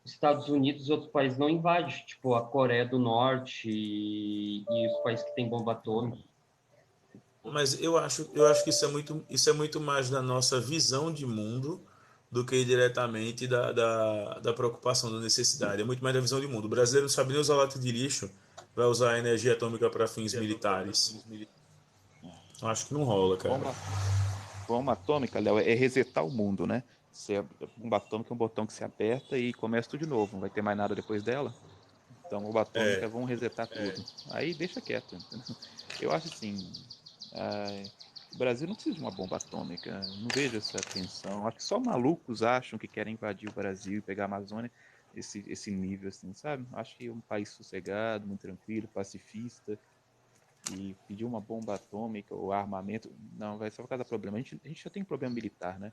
Estados Unidos e outros países não invadem, tipo, a Coreia do Norte e os países que têm bomba atômica. Mas eu acho que isso é muito mais da nossa visão de mundo do que diretamente da preocupação, da necessidade. É muito mais da visão de mundo. O brasileiro não sabe nem usar lata de lixo, vai usar a energia atômica para fins militares. Eu acho que não rola, cara. Bomba, bomba atômica, Léo, é resetar o mundo, né? Bomba atômica é um botão que se aperta e começa tudo de novo. Não vai ter mais nada depois dela. Então, bomba atômica, É, vão resetar tudo. Aí deixa quieto. Eu acho assim, o Brasil não precisa de uma bomba atômica. Não vejo essa tensão. Acho que só malucos acham que querem invadir o Brasil e pegar a Amazônia, esse nível, assim, sabe? Acho que é um país sossegado, muito tranquilo, pacifista, e pedir uma bomba atômica ou armamento, não, vai só causar problema. A gente já tem problema militar, né?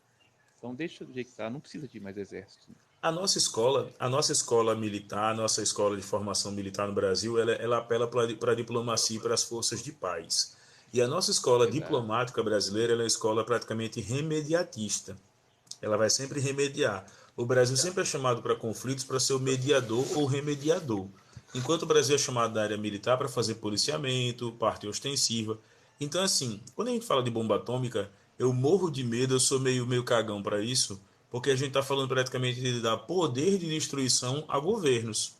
Então deixa do jeito que tá, não precisa de mais exército. a nossa escola militar, a nossa escola de formação militar no Brasil, ela apela para a diplomacia e para as forças de paz. E a nossa escola Exato. diplomática brasileira ela é uma escola praticamente remediatista. Ela vai sempre remediar. O Brasil sempre é chamado para conflitos para ser o mediador ou remediador. Enquanto o Brasil é chamado da área militar para fazer policiamento, parte ostensiva. Então, assim, quando a gente fala de bomba atômica, eu morro de medo, eu sou meio cagão para isso, porque a gente está falando praticamente de dar poder de destruição a governos.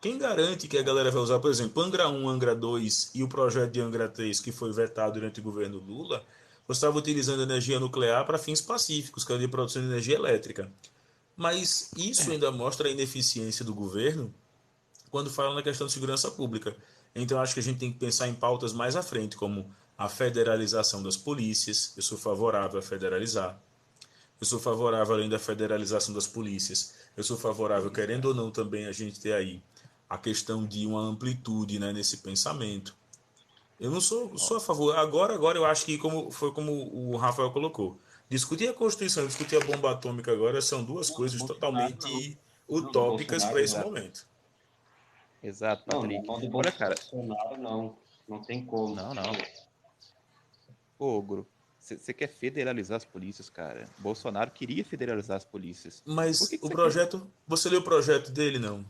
Quem garante que a galera vai usar, por exemplo, Angra 1, Angra 2 e o projeto de Angra 3 que foi vetado durante o governo Lula, você estava utilizando energia nuclear para fins pacíficos, que era de produção de energia elétrica. Mas isso ainda mostra a ineficiência do governo quando fala na questão de segurança pública. Então acho que a gente tem que pensar em pautas mais à frente, como a federalização das polícias. Eu sou favorável a federalizar. Eu sou favorável, além da federalização das polícias, eu sou favorável, querendo ou não, também a gente ter aí a questão de uma amplitude, né, nesse pensamento. Eu não sou a favor. Agora eu acho que como o Rafael colocou. Discutir a Constituição e discutir a bomba atômica agora são duas Não, do coisas Bolsonaro, não. totalmente Não, do utópicas para Bolsonaro, esse não. Exato. momento. Exato, Não, na Patrick. mão do Olha, cara, Bolsonaro, não. Não tem como. não, não. Ogro, você quer federalizar as polícias, cara. Bolsonaro queria federalizar as polícias. Por Mas que o você quer? projeto, você leu o projeto dele, não?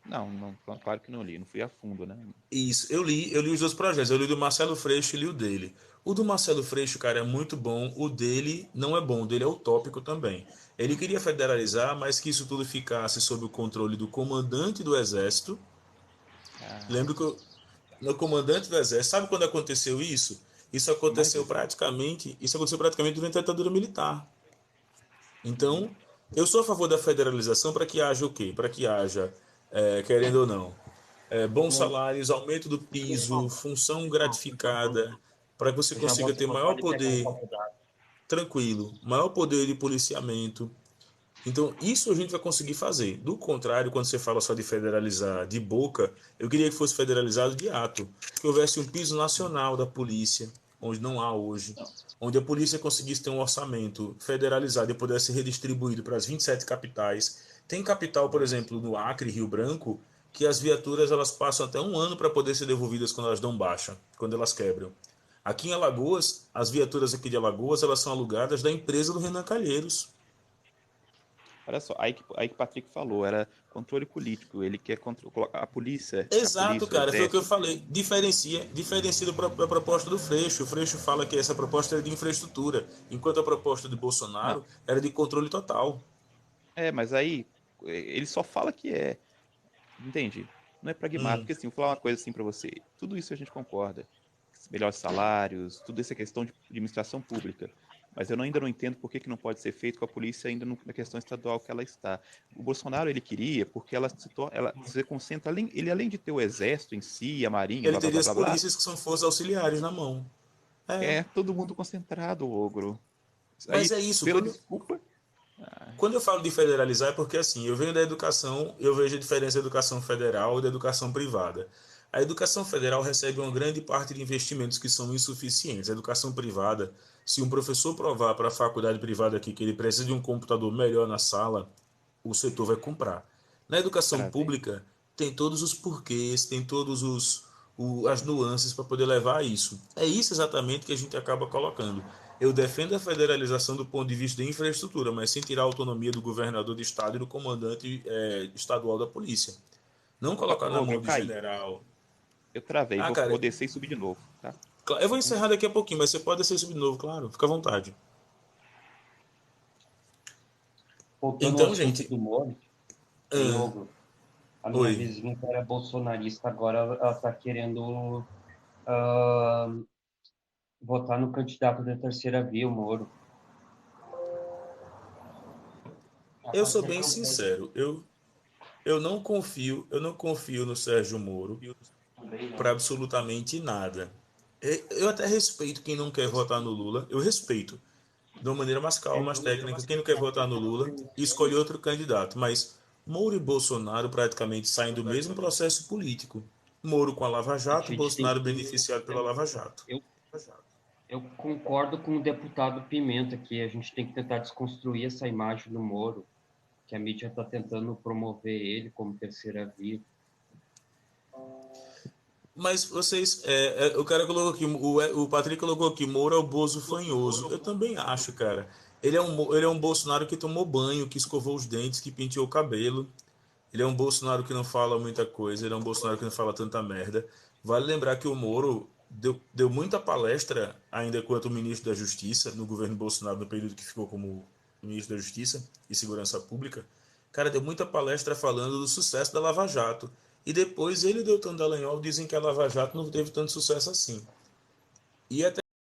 Não, não, claro que não li, não fui a fundo, né? Isso, eu li os dois projetos, eu li o do Marcelo Freixo e li o dele. O do Marcelo Freixo, cara, é muito bom, o dele não é bom, o dele é utópico também. Ele queria federalizar, mas que isso tudo ficasse sob o controle do comandante do exército. Ah, Lembro que no comandante do exército, sabe quando aconteceu isso? imagina. Isso aconteceu praticamente durante a ditadura militar. Uhum. Então, eu sou a favor da federalização para que haja o quê? Para que haja, querendo ou não, bons salários, aumento do piso, função gratificada, para que você Já consiga você ter não maior pode pegar a poder, faculdade. tranquilo, maior poder de policiamento. Então, isso a gente vai conseguir fazer. Do contrário, quando você fala só de federalizar de boca, eu queria que fosse federalizado de ato, que houvesse um piso nacional da polícia, onde não há hoje, onde a polícia conseguisse ter um orçamento federalizado e pudesse ser redistribuído para as 27 capitais. Tem capital, por exemplo, no Acre, Rio Branco, que as viaturas elas passam até um ano para poder ser devolvidas quando elas dão baixa, quando elas quebram. Aqui em Alagoas, as viaturas aqui de Alagoas, elas são alugadas da empresa do Renan Calheiros. Olha só, aí que o Patrick falou, era controle político. Ele quer a Exato, polícia, o cara, foi o que eu exército. falei. Diferencia da proposta do Freixo. O Freixo fala que essa proposta era de infraestrutura, enquanto a proposta de Não, Bolsonaro era de controle total. mas aí ele só fala que é, entende? Não é pragmático, Hum, porque assim, vou falar uma coisa assim pra você. Tudo isso a gente concorda. Melhores salários, tudo isso é questão de administração pública. Mas eu ainda não entendo por que que não pode ser feito com a polícia ainda na questão estadual que ela está. O Bolsonaro ele queria porque ela se concentra ele além de ter o exército em si, a marinha, ele blá blá teria blá as blá blá, polícias que são forças auxiliares na mão. É, é todo mundo concentrado, ogro. mas Aí, é isso. pela Quando, desculpa, ah, quando eu falo de federalizar é porque assim, eu venho da educação, eu vejo a diferença da educação federal e da educação privada. A educação federal recebe uma grande parte de investimentos que são insuficientes. A educação privada, se um professor provar para a faculdade privada aqui que ele precisa de um computador melhor na sala, o setor vai comprar. Na educação travei. pública, tem todos os porquês, tem todos as nuances para poder levar a isso. É isso exatamente que a gente acaba colocando. Eu defendo a federalização do ponto de vista da infraestrutura, mas sem tirar a autonomia do governador de estado e do comandante estadual da polícia. Não colocar na Ogro, mão eu de caí. general. Eu travei. Ah, Vou cara, descer e subir de novo, tá? eu vou encerrar daqui a pouquinho, mas você pode descer isso de novo, claro. Fica à vontade. Voltando ao Então, assunto gente. do Moro, em ah, Ogro, a minha oi. vizinha, que era bolsonarista, agora ela está querendo ah, votar no candidato da terceira via, o Moro. Ela Eu faz sou essa bem campanha sincero. Eu não confio no Sérgio Moro também, para não. absolutamente nada. Eu até respeito quem não quer votar no Lula. Eu respeito. De uma maneira mais calma, mais técnica. Quem não quer votar no Lula, escolhe outro candidato. Mas Moro e Bolsonaro praticamente saem do mesmo processo político. Moro com a Lava A Jato, gente tem Bolsonaro que. beneficiado pela Lava Jato. Eu, eu concordo com o deputado Pimenta que a gente tem que tentar desconstruir essa imagem do Moro, que a mídia está tentando promover ele como terceira via. Mas vocês, o cara colocou aqui, o Patrick colocou aqui, Moro é o Bozo fanhoso. Eu também acho, cara. Ele é um Bolsonaro que tomou banho, que escovou os dentes, que penteou o cabelo. Ele é um Bolsonaro que não fala muita coisa, ele é um Bolsonaro que não fala tanta merda. Vale lembrar que o Moro deu muita palestra, ainda enquanto ministro da Justiça, no governo Bolsonaro, no período que ficou como ministro da Justiça e Segurança Pública. Cara, deu muita palestra falando do sucesso da Lava Jato. E depois ele deu tanto Dallagnol, dizem que a Lava Jato não teve tanto sucesso assim. E até